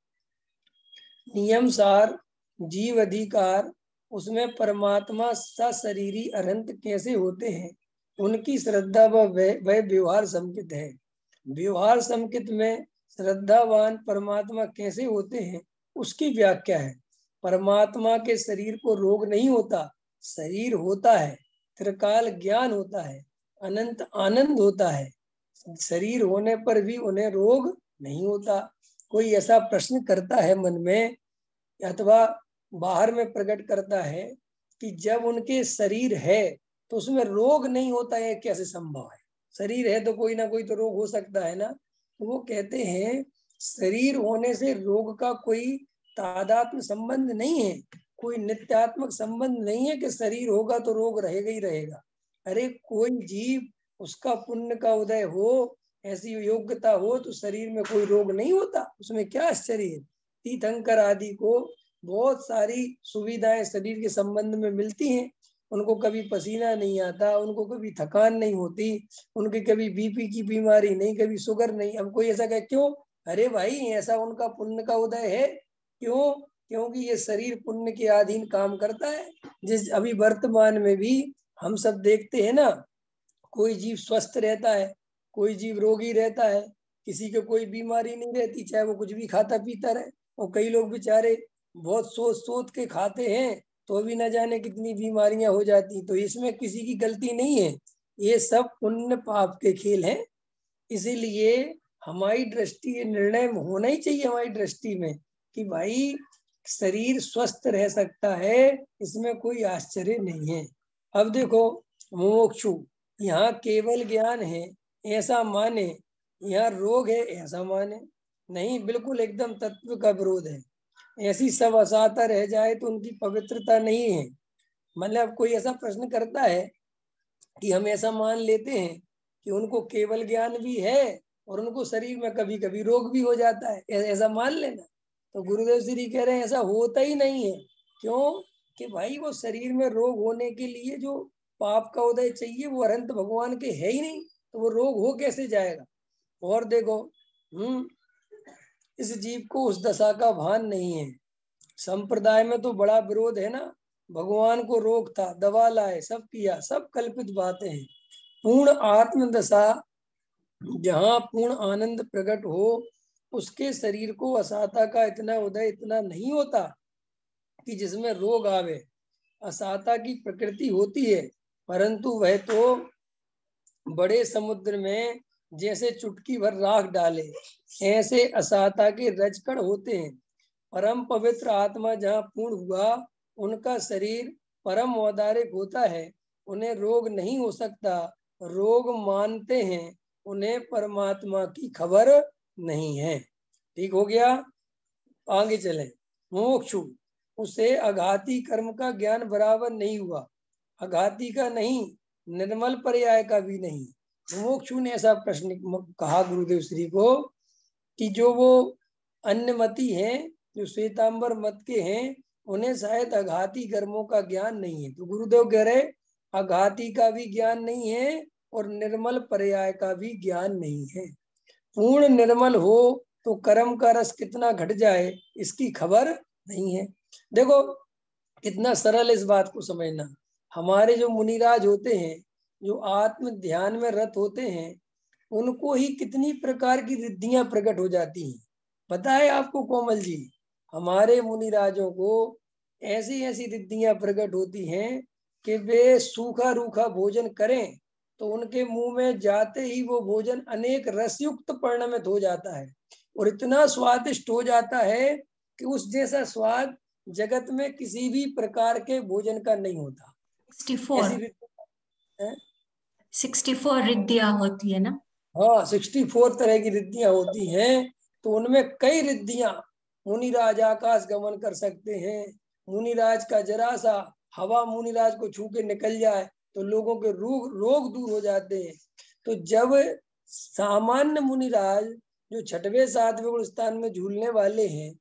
नियम सार जीव अधिकार, उसमें परमात्मा सशरीरी अनंत कैसे होते हैं, उनकी श्रद्धा व व्यवहार संकित है। व्यवहार संकित में श्रद्धावान परमात्मा कैसे होते हैं उसकी व्याख्या है। परमात्मा के शरीर को रोग नहीं होता, शरीर होता है, त्रिकाल ज्ञान होता है, अनंत आनंद होता है, शरीर होने पर भी उन्हें रोग नहीं होता। कोई ऐसा प्रश्न करता है मन में अथवा बाहर में प्रकट करता है कि जब उनके शरीर है तो उसमें रोग नहीं होता है, कैसे संभव है? शरीर है तो कोई ना कोई तो रोग हो सकता है ना। तो वो कहते हैं शरीर होने से रोग का कोई तादात्म्य संबंध नहीं है, कोई नित्यात्मक संबंध नहीं है कि शरीर होगा तो रोग रहेगा ही रहेगा। अरे कोई जीव उसका पुण्य का उदय हो, ऐसी योग्यता हो तो शरीर में कोई रोग नहीं होता, उसमें क्या आश्चर्य है। तीर्थंकर आदि को बहुत सारी सुविधाएं शरीर के संबंध में मिलती हैं, उनको कभी पसीना नहीं आता, उनको कभी थकान नहीं होती, उनकी कभी बीपी की बीमारी नहीं, कभी शुगर नहीं। अब कोई ऐसा कहे क्यों, अरे भाई ऐसा उनका पुण्य का उदय है। क्यों? क्योंकि ये शरीर पुण्य के अधीन काम करता है। जिस अभी वर्तमान में भी हम सब देखते हैं ना, कोई जीव स्वस्थ रहता है, कोई जीव रोगी रहता है, किसी को कोई बीमारी नहीं रहती, चाहे वो कुछ भी खाता पीता रहे। और कई लोग बेचारे बहुत सोच सोच के खाते हैं तो भी न जाने कितनी बीमारियां हो जाती। तो इसमें किसी की गलती नहीं है, ये सब पुण्य पाप के खेल हैं। इसीलिए हमारी दृष्टि, निर्णय होना ही चाहिए हमारी दृष्टि में कि भाई शरीर स्वस्थ रह सकता है, इसमें कोई आश्चर्य नहीं है। अब देखो मोक्षु, यहाँ केवल ज्ञान है ऐसा माने, यहाँ रोग है ऐसा माने नहीं, बिल्कुल एकदम तत्व का विरोध है। ऐसी सब असाता रह जाए तो उनकी पवित्रता नहीं है। मतलब कोई ऐसा प्रश्न करता है कि हम ऐसा मान लेते हैं कि उनको केवल ज्ञान भी है और उनको शरीर में कभी कभी रोग भी हो जाता है, ऐसा मान लेना। तो गुरुदेव श्री कह रहे हैं ऐसा होता ही नहीं है। क्यों? कि भाई वो शरीर में रोग होने के लिए जो पाप का उदय चाहिए वो अनंत भगवान के है ही नहीं, तो वो रोग हो कैसे जाएगा। और देखो इस जीव को उस दशा का भान नहीं है। संप्रदाय में तो बड़ा विरोध है ना, भगवान को रोग था, दवा लाए, सब किया, सब कल्पित बातें हैं। पूर्ण आत्म दशा जहाँ पूर्ण आनंद प्रकट हो, उसके शरीर को असाता का इतना उदय इतना नहीं होता कि जिसमें रोग आवे। असाता की प्रकृति होती है, परंतु वह तो बड़े समुद्र में जैसे चुटकी भर राख डाले, ऐसे असाता के रजकण होते हैं। परम पवित्र आत्मा जहाँ पूर्ण हुआ, उनका शरीर परम औदारिक होता है, उन्हें रोग नहीं हो सकता। रोग मानते हैं, उन्हें परमात्मा की खबर नहीं है। ठीक हो गया, आगे चले। मोक्षु, उसे अघाती कर्म का ज्ञान बराबर नहीं हुआ, अघाती का नहीं, निर्मल पर्याय का भी नहीं। मोक्षु ने ऐसा प्रश्न कहा गुरुदेव श्री को कि जो वो अन्यमति हैं, जो श्वेतांबर मत के हैं, उन्हें शायद अघाती कर्मों का ज्ञान नहीं है। तो गुरुदेव कह रहे अघाती का भी ज्ञान नहीं है और निर्मल पर्याय का भी ज्ञान नहीं है। पूर्ण निर्मल हो तो कर्म का रस कितना घट जाए इसकी खबर नहीं है। देखो कितना सरल इस बात को समझना। हमारे जो मुनिराज होते हैं, जो आत्म ध्यान में रत होते हैं, उनको ही कितनी प्रकार की रिद्धियां प्रकट हो जाती हैं। पता है आपको कोमल जी, हमारे मुनिराजों को ऐसी ऐसी रिद्धियां प्रकट होती हैं कि वे सूखा रूखा भोजन करें तो उनके मुंह में जाते ही वो भोजन अनेक रसयुक्त परिणमित हो जाता है और इतना स्वादिष्ट हो जाता है कि उस जैसा स्वाद जगत में किसी भी प्रकार के भोजन का नहीं होता। 64 है? 64 रिद्धियां होती है ना। हाँ, 64 तरह की रिद्धियां होती हैं। तो उनमें कई रिद्धियां, मुनिराज आकाश गमन कर सकते हैं। मुनिराज का जरा सा हवा मुनिराज को छू के निकल जाए तो लोगों के रोग दूर हो जाते हैं। तो जब सामान्य मुनिराज जो छठवें सातवें गुण स्थान में झूलने वाले हैं,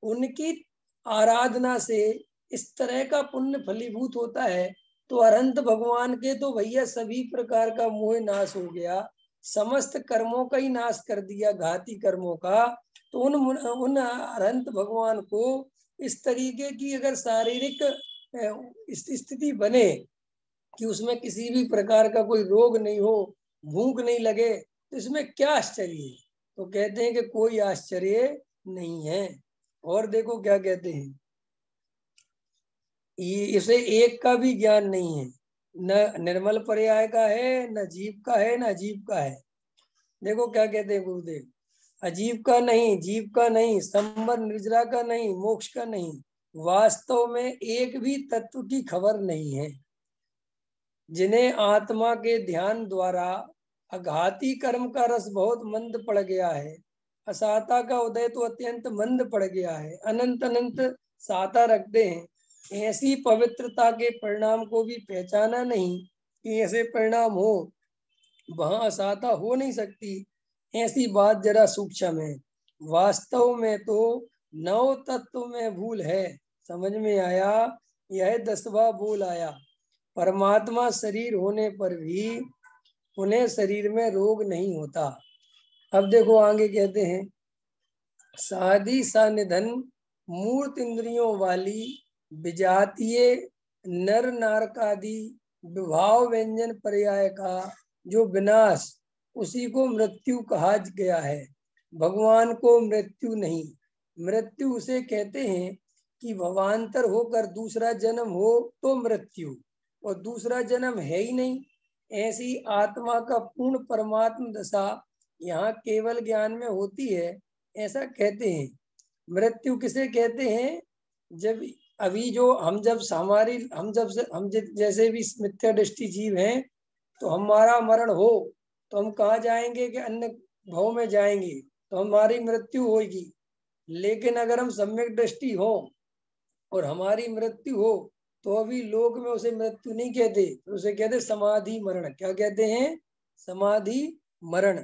उनकी आराधना से इस तरह का पुण्य फलीभूत होता है, तो अनंत भगवान के तो भैया सभी प्रकार का मोह नाश हो गया, समस्त कर्मों का ही नाश कर दिया, घाती कर्मों का। तो उन अनंत भगवान को इस तरीके की अगर शारीरिक स्थिति बने कि उसमें किसी भी प्रकार का कोई रोग नहीं हो, भूख नहीं लगे, तो इसमें क्या आश्चर्य है? तो कहते हैं कि कोई आश्चर्य नहीं है। और देखो क्या कहते हैं, इसे एक का भी ज्ञान नहीं है, न निर्मल पर्याय का है, न जीव का है, न अजीब का है। देखो क्या कहते हैं गुरुदेव, अजीब का नहीं, जीव का नहीं, संबर निर्जरा का नहीं, मोक्ष का नहीं, वास्तव में एक भी तत्व की खबर नहीं है। जिन्हें आत्मा के ध्यान द्वारा अघाती कर्म का रस बहुत मंद पड़ गया है, असाता का उदय तो अत्यंत मंद पड़ गया है, अनंत अनंत साता रखते हैं, ऐसी पवित्रता के परिणाम को भी पहचाना नहीं कि ऐसे परिणाम हो, वहां असाता हो नहीं सकती, ऐसी बात जरा सूक्ष्म है। वास्तव में तो 9 तत्व में भूल है, समझ में आया? यह 10वां बोल आया। परमात्मा शरीर होने पर भी उन्हें शरीर में रोग नहीं होता। अब देखो आगे कहते हैं, साधी सानिधन मूर्त इंद्रियों वाली विजातीय नर नारकादि विभाव व्यंजन पर्याय का जो विनाश, उसी को मृत्यु कहा गया है। भगवान को मृत्यु नहीं, मृत्यु उसे कहते हैं कि भवांतर होकर दूसरा जन्म हो तो मृत्यु, और दूसरा जन्म है ही नहीं। ऐसी आत्मा का पूर्ण परमात्म दशा यहाँ केवल ज्ञान में होती है, ऐसा कहते हैं। मृत्यु किसे कहते हैं? जब अभी जो हम जब हमारी हम जैसे भी मिथ्या दृष्टि जीव हैं, तो हमारा मरण हो तो हम कहाँ जाएंगे कि अन्य भाव में जाएंगे, तो हमारी मृत्यु होगी। लेकिन अगर हम सम्यक दृष्टि हो और हमारी मृत्यु हो, तो अभी लोक में उसे मृत्यु नहीं कहते, तो उसे कहते समाधि मरण। क्या कहते हैं? समाधि मरण।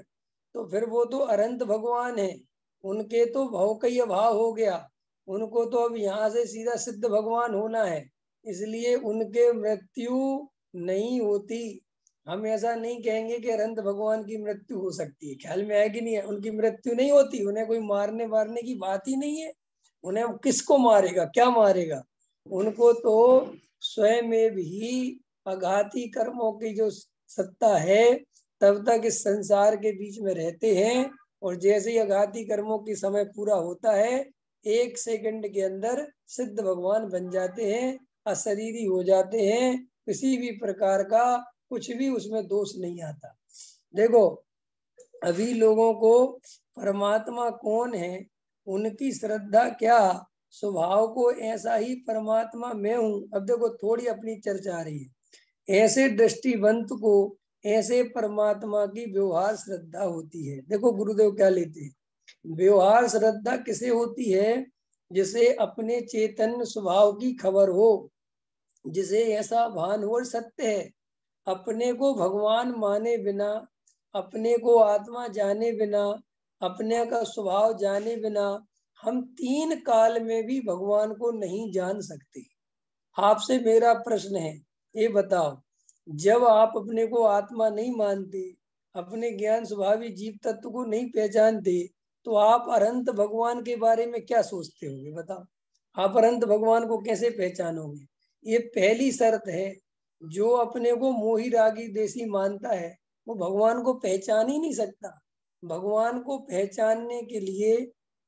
तो फिर वो तो अनंत भगवान है, उनके तो भाव का ही अभाव हो गया, उनको तो अब यहाँ से सीधा सिद्ध भगवान होना है, इसलिए उनके मृत्यु नहीं होती। हम ऐसा नहीं कहेंगे कि अनंत भगवान की मृत्यु हो सकती है, ख्याल में है कि नहीं है? उनकी मृत्यु नहीं होती, उन्हें कोई मारने वारने की बात ही नहीं है। उन्हें किसको मारेगा, क्या मारेगा? उनको तो स्वयं में भी अघाती कर्मों की जो सत्ता है, तब तक इस संसार के बीच में रहते हैं, और जैसे ही अघाती कर्मों की समय पूरा होता है, 1 सेकंड के अंदर सिद्ध भगवान बन जाते हैं, अशरीरी हो जाते हैं, किसी भी प्रकार का कुछ भी उसमें दोष नहीं आता। देखो अभी लोगों को परमात्मा कौन है, उनकी श्रद्धा क्या, स्वभाव को ऐसा ही परमात्मा मैं हूं। अब देखो थोड़ी अपनी चर्चा आ रही है। ऐसे दृष्टिवंत को ऐसे परमात्मा की व्यवहार श्रद्धा होती है। देखो गुरुदेव क्या लेते हैं, व्यवहार श्रद्धा किसे होती है? जिसे अपने चैतन्य स्वभाव की खबर हो, जिसे ऐसा भान हो सत्य है, अपने को भगवान माने बिना, अपने को आत्मा जाने बिना, अपने का स्वभाव जाने बिना हम 3 काल में भी भगवान को नहीं जान सकते। आपसे मेरा प्रश्न है, ये बताओ, जब आप अपने को आत्मा नहीं मानते, अपने ज्ञान स्वभावी जीव तत्व को नहीं पहचानते, तो आप अनंत भगवान के बारे में क्या सोचते होंगे? बताओ, आप अनंत भगवान को कैसे पहचानोगे? ये पहली शर्त है। जो अपने को मोही रागी देसी मानता है, वो भगवान को पहचान ही नहीं सकता। भगवान को पहचानने के लिए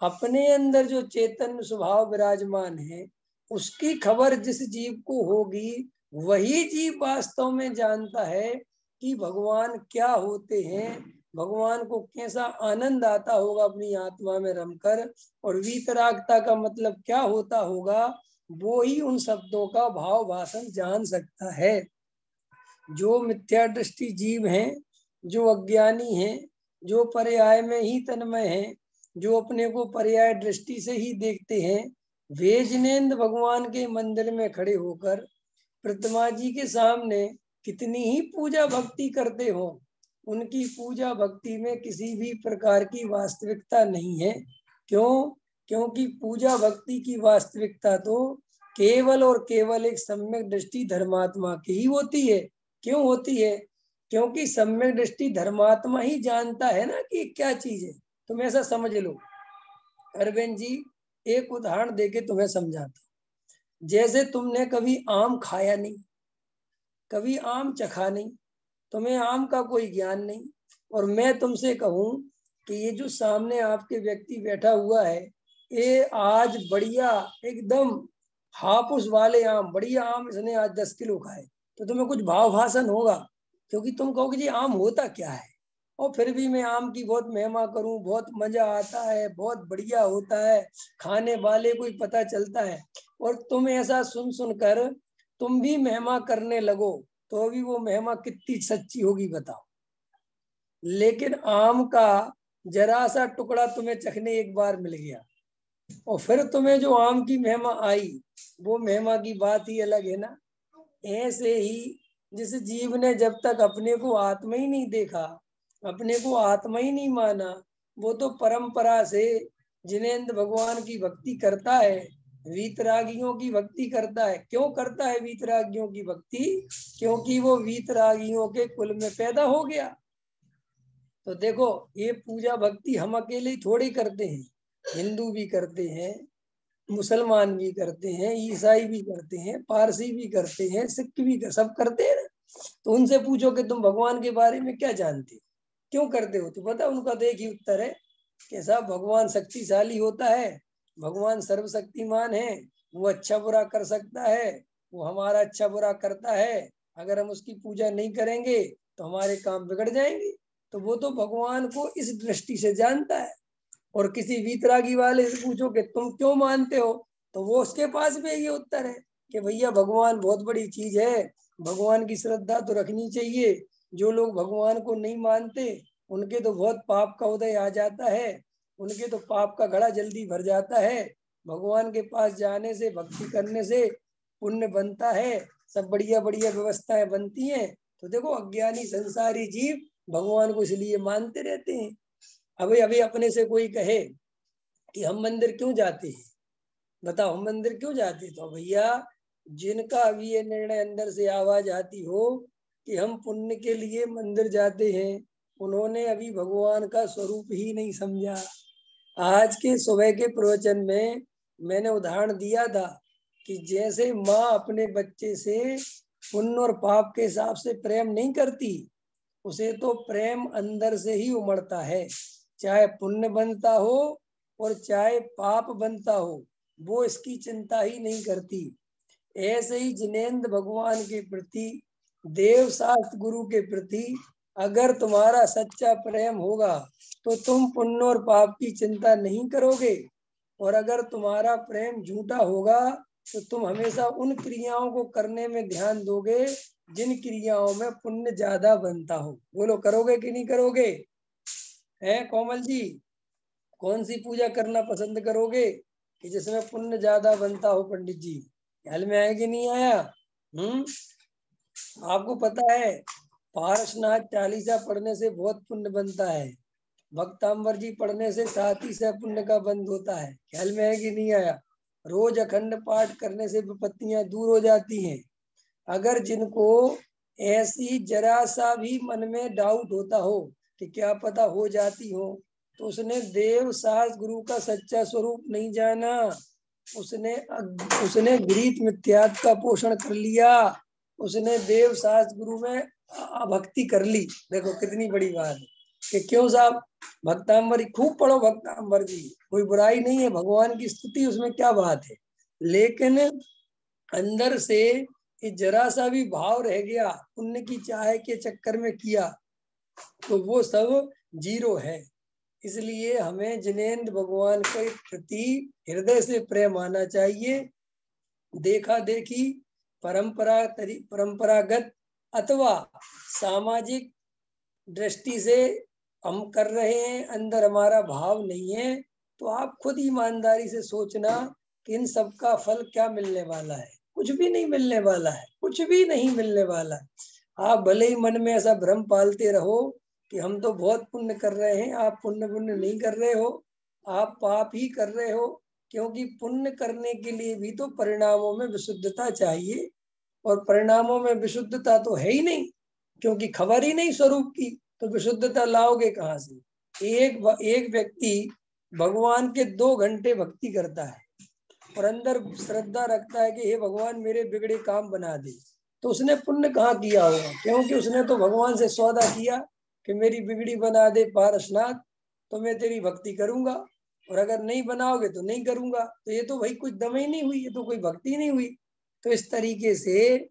अपने अंदर जो चैतन्य स्वभाव विराजमान है, उसकी खबर जिस जीव को होगी, वही जीव वास्तव में जानता है कि भगवान क्या होते हैं, भगवान को कैसा आनंद आता होगा अपनी आत्मा में रमकर, और वीतरागता का मतलब क्या होता होगा, वो ही उन शब्दों का भाव भाषण जान सकता है। जो मिथ्या दृष्टि जीव हैं, जो अज्ञानी हैं, जो पर्याय में ही तन्मय हैं, जो अपने को पर्याय दृष्टि से ही देखते हैं, वे जिनेंद्र भगवान के मंदिर में खड़े होकर प्रतिमा जी के सामने कितनी ही पूजा भक्ति करते हो, उनकी पूजा भक्ति में किसी भी प्रकार की वास्तविकता नहीं है। क्यों? क्योंकि पूजा भक्ति की वास्तविकता तो केवल और केवल एक सम्यक दृष्टि धर्मात्मा की ही होती है। क्यों होती है? क्योंकि सम्यक दृष्टि धर्मात्मा ही जानता है ना कि क्या चीज है। तुम ऐसा समझ लो। अरविंद जी, एक उदाहरण देके तुम्हें समझाता। जैसे तुमने कभी आम खाया नहीं, कभी आम चखा नहीं, तुम्हें आम का कोई ज्ञान नहीं, और मैं तुमसे कहूं कि ये जो सामने आपके व्यक्ति बैठा हुआ है, ये आज बढ़िया एकदम हापुस वाले आम, बढ़िया आम इसने आज 10 किलो खाए, तो तुम्हें कुछ भाव भाषण होगा, क्योंकि तुम कहोगे जी आम होता क्या है, और फिर भी मैं आम की बहुत महिमा करूं, बहुत मजा आता है, बहुत बढ़िया होता है, खाने वाले को ही पता चलता है। और तुम ऐसा सुन सुनकर तुम भी महिमा करने लगो, तो अभी वो महिमा कितनी सच्ची होगी बताओ। लेकिन आम का जरा सा टुकड़ा तुम्हें चखने एक बार मिल गया, और फिर तुम्हें जो आम की महिमा आई, वो महिमा की बात ही अलग है ना। ऐसे ही जिस जीव ने जब तक अपने को आत्मा ही नहीं देखा, अपने को आत्मा ही नहीं माना, वो तो परंपरा से जिनेंद्र भगवान की भक्ति करता है, वीतरागियों की भक्ति करता है। क्यों करता है वीतरागियों की भक्ति? क्योंकि वो वीतरागियों के कुल में पैदा हो गया। तो देखो, ये पूजा भक्ति हम अकेले ही थोड़ी करते हैं, हिंदू भी करते हैं, मुसलमान भी करते हैं, ईसाई भी करते हैं, पारसी भी करते हैं, सिख भी सब करते हैं। तो उनसे पूछो कि तुम भगवान के बारे में क्या जानते हो, क्यों करते हो, तो पता उनका तो एक ही उत्तर है कि साहब भगवान शक्तिशाली होता है, भगवान सर्वशक्तिमान है, वो अच्छा बुरा कर सकता है, वो हमारा अच्छा बुरा करता है, अगर हम उसकी पूजा नहीं करेंगे तो हमारे काम बिगड़ जाएंगे। तो वो तो भगवान को इस दृष्टि से जानता है। और किसी वीतरागी वाले से पूछो कि तुम क्यों मानते हो, तो वो उसके पास भी ये उत्तर है कि भैया भगवान बहुत बड़ी चीज है, भगवान की श्रद्धा तो रखनी चाहिए। जो लोग भगवान को नहीं मानते, उनके तो बहुत पाप का उदय आ जाता है, उनके तो पाप का घड़ा जल्दी भर जाता है। भगवान के पास जाने से, भक्ति करने से पुण्य बनता है, सब बढ़िया बढ़िया व्यवस्थाएं बनती हैं। तो देखो, अज्ञानी संसारी जीव भगवान को इसलिए मानते रहते हैं। अभी अभी अपने से कोई कहे कि हम मंदिर क्यों जाते हैं, बताओ हम मंदिर क्यों जाते, तो भैया जिनका अभी ये निर्णय अंदर से आवाज आती हो कि हम पुण्य के लिए मंदिर जाते हैं, उन्होंने अभी भगवान का स्वरूप ही नहीं समझा। आज के सुबह के प्रवचन में मैंने उदाहरण दिया था कि जैसे माँ अपने बच्चे से पुण्य और पाप के हिसाब से प्रेम नहीं करती, उसे तो प्रेम अंदर से ही उमड़ता है, चाहे पुण्य बनता हो और चाहे पाप बनता हो, वो इसकी चिंता ही नहीं करती। ऐसे ही जिनेंद्र भगवान के प्रति, देव शास्त्र गुरु के प्रति अगर तुम्हारा सच्चा प्रेम होगा तो तुम पुण्य और पाप की चिंता नहीं करोगे, और अगर तुम्हारा प्रेम झूठा होगा तो तुम हमेशा उन क्रियाओं को करने में ध्यान दोगे जिन क्रियाओं में पुण्य ज्यादा बनता हो। बोलो, करोगे कि नहीं करोगे? है कोमल जी? कौन सी पूजा करना पसंद करोगे कि जिसमें पुण्य ज्यादा बनता हो? पंडित जी ख्याल में आया कि नहीं आया? आपको पता है पारसनाथ चालीसा पढ़ने से बहुत पुण्य बनता है, भक्तांबर जी पढ़ने से 37 पुण्य का बंद होता है। ख्याल में है कि नहीं आया? रोज अखंड पाठ करने से विपत्तियां दूर हो जाती हैं। अगर जिनको ऐसी जरा सा भी मन में डाउट होता हो कि क्या पता हो जाती हो, तो उसने देव शास्त्र गुरु का सच्चा स्वरूप नहीं जाना, उसने गृहीत मिथ्यात्व का पोषण कर लिया, उसने देव शास्त्र गुरु में भक्ति कर ली। देखो कितनी बड़ी बात है कि क्यों साहब भक्तांबर खूब पढ़ो, भक्तांबर जी कोई बुराई नहीं है, भगवान की स्तुति उसमें क्या बात है, लेकिन अंदर से जरा सा भी भाव रह गया पुण्य की चाह के चक्कर में किया तो वो सब जीरो है। इसलिए हमें जिनेंद्र भगवान के प्रति हृदय से प्रेम आना चाहिए। देखा देखी परंपरागत अथवा सामाजिक दृष्टि से हम कर रहे हैं, अंदर हमारा भाव नहीं है, तो आप खुद ईमानदारी से सोचना कि इन सब का फल क्या मिलने वाला है? कुछ भी नहीं मिलने वाला है, कुछ भी नहीं मिलने वाला है। आप भले ही मन में ऐसा भ्रम पालते रहो कि हम तो बहुत पुण्य कर रहे हैं, आप पुण्य नहीं कर रहे हो, आप पाप ही कर रहे हो, क्योंकि पुण्य करने के लिए भी तो परिणामों में विशुद्धता चाहिए, और परिणामों में विशुद्धता तो है ही नहीं, क्योंकि खबर ही नहीं स्वरूप की, तो विशुद्धता लाओगे कहाँ से? एक व्यक्ति भगवान के 2 घंटे भक्ति करता है और अंदर श्रद्धा रखता है कि हे भगवान मेरे बिगड़े काम बना दे, तो उसने पुण्य कहाँ किया होगा? क्योंकि उसने तो भगवान से सौदा किया कि मेरी बिगड़ी बना दे पारसनाथ, तो मैं तेरी भक्ति करूंगा, और अगर नहीं बनाओगे तो नहीं करूंगा। तो ये तो भाई कुछ दम ही नहीं हुई, ये तो कोई भक्ति नहीं हुई। तो इस तरीके से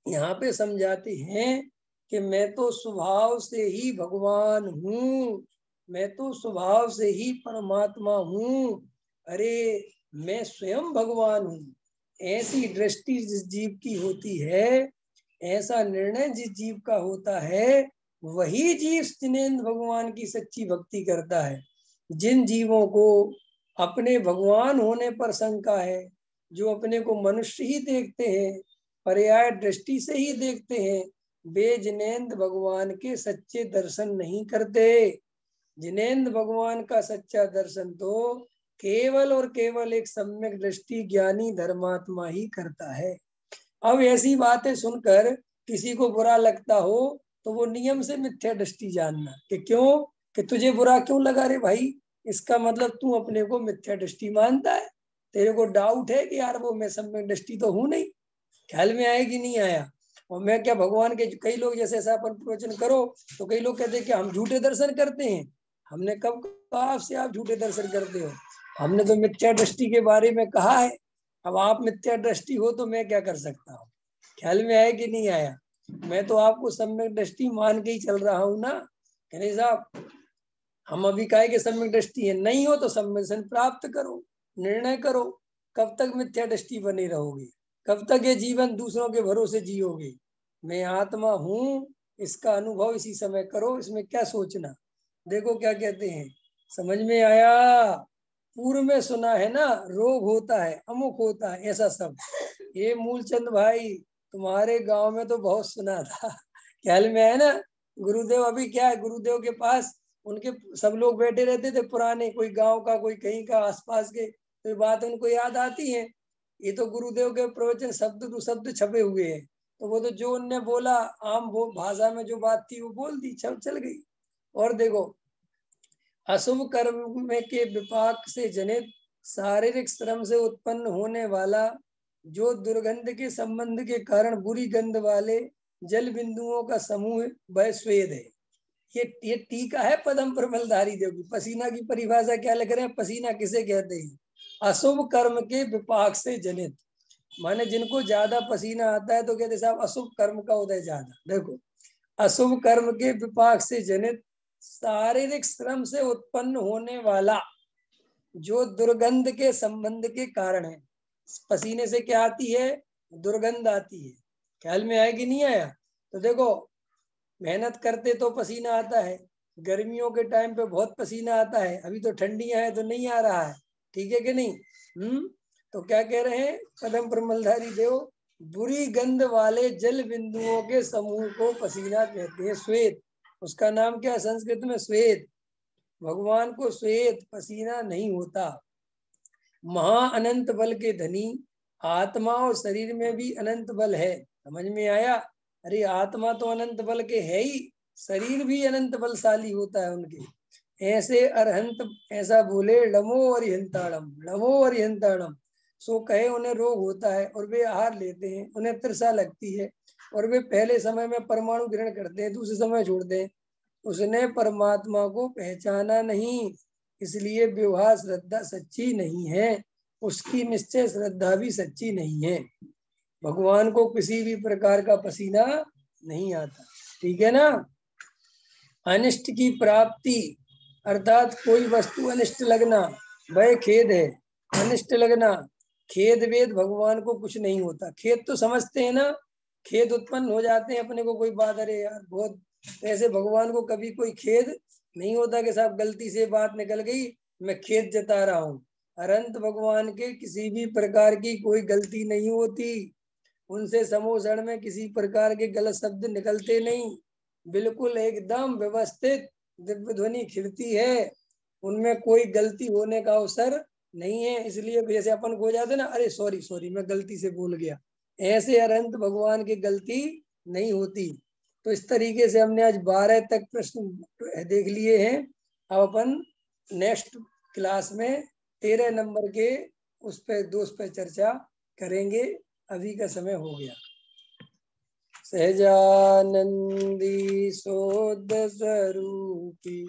यहाँ पे समझाते हैं कि मैं तो स्वभाव से ही भगवान हूँ, मैं तो स्वभाव से ही परमात्मा हूँ, अरे मैं स्वयं भगवान हूँ। ऐसी दृष्टि जिस जीव की होती है, ऐसा निर्णय जिस जीव का होता है, वही जीव जिनेंद्र भगवान की सच्ची भक्ति करता है। जिन जीवों को अपने भगवान होने पर शंका है, जो अपने को मनुष्य ही देखते हैं, पर्याय दृष्टि से ही देखते हैं, वे जिनेंद्र भगवान के सच्चे दर्शन नहीं करते। जिनेंद्र भगवान का सच्चा दर्शन तो केवल और केवल एक सम्यक दृष्टि ज्ञानी धर्मात्मा ही करता है। अब ऐसी बातें सुनकर किसी को बुरा लगता हो तो वो नियम से मिथ्या दृष्टि जानना कि क्यों, कि तुझे बुरा क्यों लगा रे भाई, इसका मतलब तू अपने को मिथ्या दृष्टि मानता है, तेरे को डाउट है कि यार वो मैं सम्यक दृष्टि तो हूं नहीं। ख्याल में आया कि नहीं आया? और मैं क्या भगवान के, कई लोग जैसे ऐसा अपन प्रवचन करो तो कई लोग कहते हैं कि हम झूठे दर्शन करते हैं। हमने कब कहा आपसे आप झूठे दर्शन करते हो? हमने तो मिथ्या दृष्टि के बारे में कहा है। अब आप मिथ्या दृष्टि हो तो मैं क्या कर सकता हूँ? ख्याल में आया कि नहीं आया? मैं तो आपको सम्यक दृष्टि मान के ही चल रहा हूँ ना। कहने साहब हम अभी कहे कि सम्यक दृष्टि है, नहीं हो तो सम्यक प्राप्त करो, निर्णय करो। कब तक मिथ्या दृष्टि बने रहोगे? कब तक ये जीवन दूसरों के भरोसे जियोगे? मैं आत्मा हूँ, इसका अनुभव इसी समय करो, इसमें क्या सोचना। देखो क्या कहते हैं, समझ में आया? पूर्व में सुना है ना, रोग होता है, अमुक होता है, ऐसा सब। ये मूलचंद भाई तुम्हारे गांव में तो बहुत सुना था। ख्याल में है ना? गुरुदेव अभी क्या है, गुरुदेव के पास उनके सब लोग बैठे रहते थे पुराने, कोई गांव का कोई कहीं का आसपास के, तो बात उनको याद आती है। ये तो गुरुदेव के प्रवचन शब्द टू शब्द छपे हुए हैं, तो वो तो जो उनने बोला आम भाषा में जो बात थी वो बोल दी, चल गई। और देखो अशुभ कर्म में के विपाक से जनित शारीरिक श्रम से उत्पन्न होने वाला जो दुर्गंध के संबंध के कारण बुरी गंध वाले जल बिंदुओं का समूह वह स्वेद है। ये टीका है पदम प्रबलधारी देव की। पसीना की परिभाषा क्या लिख रहे हैं? पसीना किसे कहते हैं? अशुभ कर्म के विपाक से जनित, माने जिनको ज्यादा पसीना आता है तो कहते साहब अशुभ कर्म का उदय ज्यादा। देखो अशुभ कर्म के विपाक से जनित शारीरिक श्रम से उत्पन्न होने वाला जो दुर्गंध के संबंध के कारण है। पसीने से क्या आती है? दुर्गंध आती है। ख्याल में आया कि नहीं आया? तो देखो मेहनत करते तो पसीना आता है, गर्मियों के टाइम पे बहुत पसीना आता है, अभी तो ठंडियां है तो नहीं आ रहा है, ठीक है कि नहीं। तो क्या कह रहे हैं कदम पर मलधारी देव, बुरी गंध वाले जल बिंदुओं के समूह को पसीना कहते हैं, श्वेत। उसका नाम क्या है संस्कृत में, श्वेत। भगवान को श्वेत पसीना नहीं होता। महा अनंत बल के धनी, आत्मा और शरीर में भी अनंत बल है, समझ में आया। अरे आत्मा तो अनंत बल के है ही, शरीर भी अनंत बलशाली होता है उनके। ऐसे अरहंत ऐसा बोले, लमो अरिहंताड़म, लमो अरिहंताड़म, सो कहे उन्हें रोग होता है और वे आहार लेते हैं, उन्हें तृषा लगती है और वे पहले समय में परमाणु ग्रहण करते हैं, दूसरे समय छोड़ते हैं। उसने परमात्मा को पहचाना नहीं, इसलिए विवाह श्रद्धा सच्ची नहीं है, उसकी निश्चय श्रद्धा भी सच्ची नहीं है। भगवान को किसी भी प्रकार का पसीना नहीं आता, ठीक है ना। अनिष्ट की प्राप्ति अर्थात कोई वस्तु अनिष्ट लगना, वह खेद है। अनिष्ट लगना, खेद वेद भगवान को कुछ नहीं होता। खेद तो समझते हैं ना, खेद उत्पन्न हो जाते हैं अपने को, कोई बात, अरे यार बहुत, ऐसे भगवान को कभी कोई खेद नहीं होता कि साहब गलती से बात निकल गई, मैं खेद जता रहा हूँ। अनंत भगवान के किसी भी प्रकार की कोई गलती नहीं होती, उनसे समोषण में किसी प्रकार के गलत शब्द निकलते नहीं, बिल्कुल एकदम व्यवस्थित दिव्य ध्वनि खिलती है, उनमें कोई गलती होने का अवसर नहीं है। इसलिए जैसे अपन को हो जाते ना, अरे सॉरी सॉरी मैं गलती से बोल गया, ऐसे अनंत भगवान की गलती नहीं होती। तो इस तरीके से हमने आज 12 तक प्रश्न देख लिए हैं। अब अपन नेक्स्ट क्लास में 13 नंबर के उस पे दोस्त पे चर्चा करेंगे। अभी का समय हो गया। सहजानंदी शोध स्वरूपी,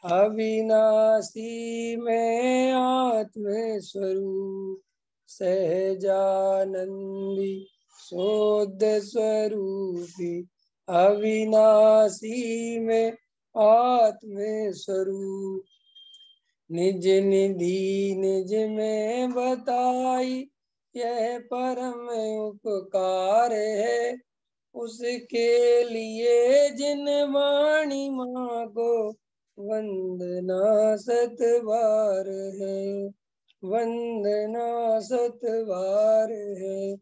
अविनाशी में आत्म स्वरूप, सहजानंदी शोध स्वरूपी, अविनाशी में आत्म स्वरूप, निज निधि निज में बताई, यह परम उपकार है, उसके लिए जिन वाणी माँ को वंदना सतबार है, वंदना सतबार है।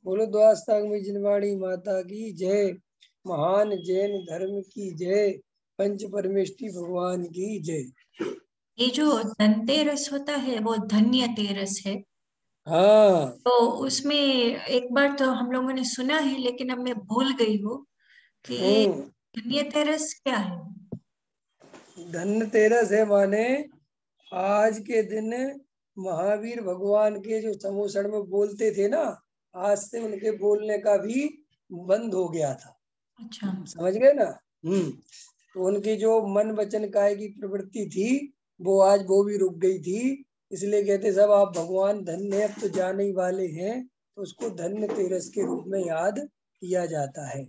बोलो द्वास्ताग्नि जिनवाणी माता की जय, महान जैन धर्म की जय, पंच परमेष्टि भगवान की जय। ये जो धनतेरस होता है वो धन्य तेरस है। हाँ, तो उसमें एक बार तो हम लोगों ने सुना है, लेकिन अब मैं भूल गई हूँ कि ये धन्य तेरस क्या है। धनतेरस है माने आज के दिन महावीर भगवान के जो समोषण में बोलते थे ना, आज से उनके बोलने का भी बंद हो गया था। अच्छा, समझ गए ना। तो उनकी जो मन वचन काय की प्रवृत्ति थी वो आज वो भी रुक गई थी। इसलिए कहते सब आप भगवान धन्य अब तो जाने ही वाले हैं, तो उसको धन्य तेरस के रूप में याद किया जाता है।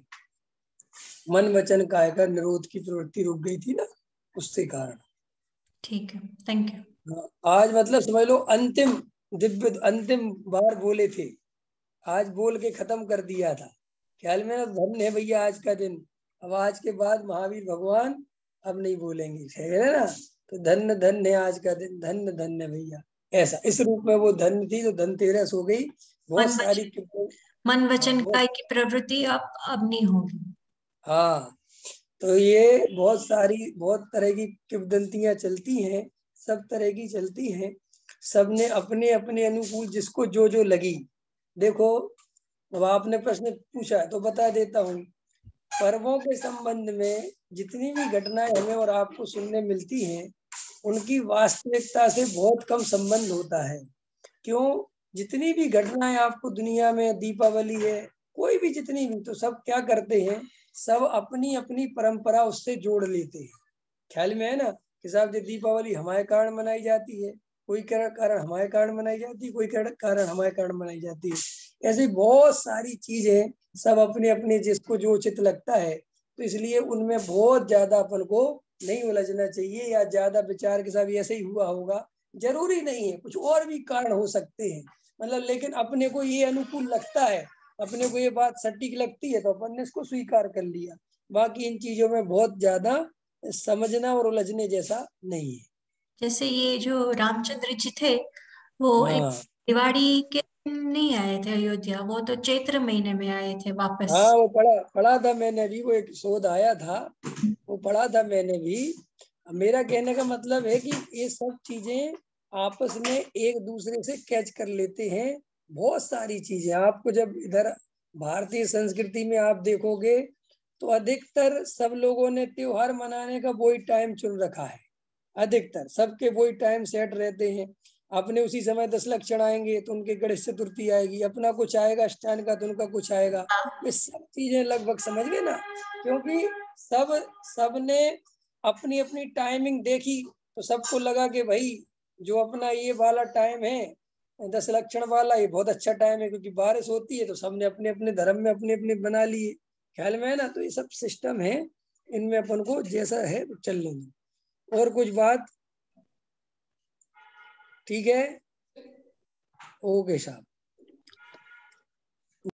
मन वचन काय का निरोध की प्रवृत्ति रुक गई थी ना, उससे कारण। ठीक है, थैंक यू। आज मतलब समझ लो अंतिम दिव्य अंतिम बार बोले थे, आज बोल के खत्म कर दिया था। ख्याल में ना, धन्य है भैया आज का दिन। अब आज के बाद महावीर भगवान अब नहीं बोलेंगे, है ना। तो धन्य धन्य है आज का दिन, धन्य धन्य भैया, ऐसा इस रूप में वो धन्य थी, तो धनतेरस हो गई। बहुत मन सारी मन हाँ वचन बहुत, काय की प्रवृत्ति अब नहीं होगी। हाँ तो ये बहुत सारी बहुत तरह की किंवदंतियां चलती हैं, सब तरह की चलती हैं, सबने अपने अपने अनुकूल जिसको जो जो लगी। देखो अब आपने प्रश्न पूछा है तो बता देता हूँ। पर्वों के संबंध में जितनी भी घटनाएं हमें और आपको सुनने मिलती हैं, उनकी वास्तविकता से बहुत कम संबंध होता है। क्यों? जितनी भी घटनाएं आपको दुनिया में, दीपावली है, कोई भी जितनी भी, तो सब क्या करते हैं, सब अपनी अपनी परंपरा उससे जोड़ लेते हैं। ख्याल में है ना कि साहब ये दीपावली हमारे कारण मनाई जाती है, कोई कारण हमारे कारण मनाई जाती है, कोई कारण हमारे कारण मनाई जाती है। ऐसी बहुत सारी चीजें सब अपने अपने जिसको जो उचित लगता है, तो इसलिए उनमें बहुत ज्यादा अपन को नहीं उलझना चाहिए, या ज्यादा विचार के साथ ऐसे ही हुआ होगा, जरूरी नहीं है, कुछ और भी कारण हो सकते हैं। मतलब लेकिन अपने को ये अनुकूल लगता है, अपने को ये बात सटीक लगती है, तो अपन ने इसको स्वीकार कर लिया। बाकी इन चीजों में बहुत ज्यादा समझना और उलझने जैसा नहीं है। जैसे ये जो रामचंद्र जी थे, वो एक हाँ दिवाली के दिन नहीं आए थे अयोध्या, वो तो चैत्र महीने में आए थे वापस। हाँ, वो पढ़ा पढ़ा था मैंने भी, वो एक शोध आया था, वो पढ़ा था मैंने भी। मेरा कहने का मतलब है कि ये सब चीजें आपस में एक दूसरे से कैच कर लेते हैं। बहुत सारी चीजें आपको जब इधर भारतीय संस्कृति में आप देखोगे तो अधिकतर सब लोगों ने त्योहार मनाने का वही टाइम चुन रखा है। अधिकतर सबके वही टाइम सेट रहते हैं। अपने उसी समय 10 लक्षण आएंगे तो उनके गणेश चतुर्थी आएगी, अपना कुछ आएगा स्टैंड का तो उनका कुछ आएगा। ये सब चीजें लगभग समझ गए ना, क्योंकि सब सबने अपनी अपनी टाइमिंग देखी तो सबको लगा कि भाई जो अपना ये वाला टाइम है 10 लक्षण वाला, ये बहुत अच्छा टाइम है, क्योंकि बारिश होती है तो सबने अपने अपने धर्म में अपने अपने बना लिए। ख्याल में है ना, तो ये सब सिस्टम है, इनमें अपन को जैसा है तो चल लेंगे। और कुछ बात? ठीक है, ओके साहब।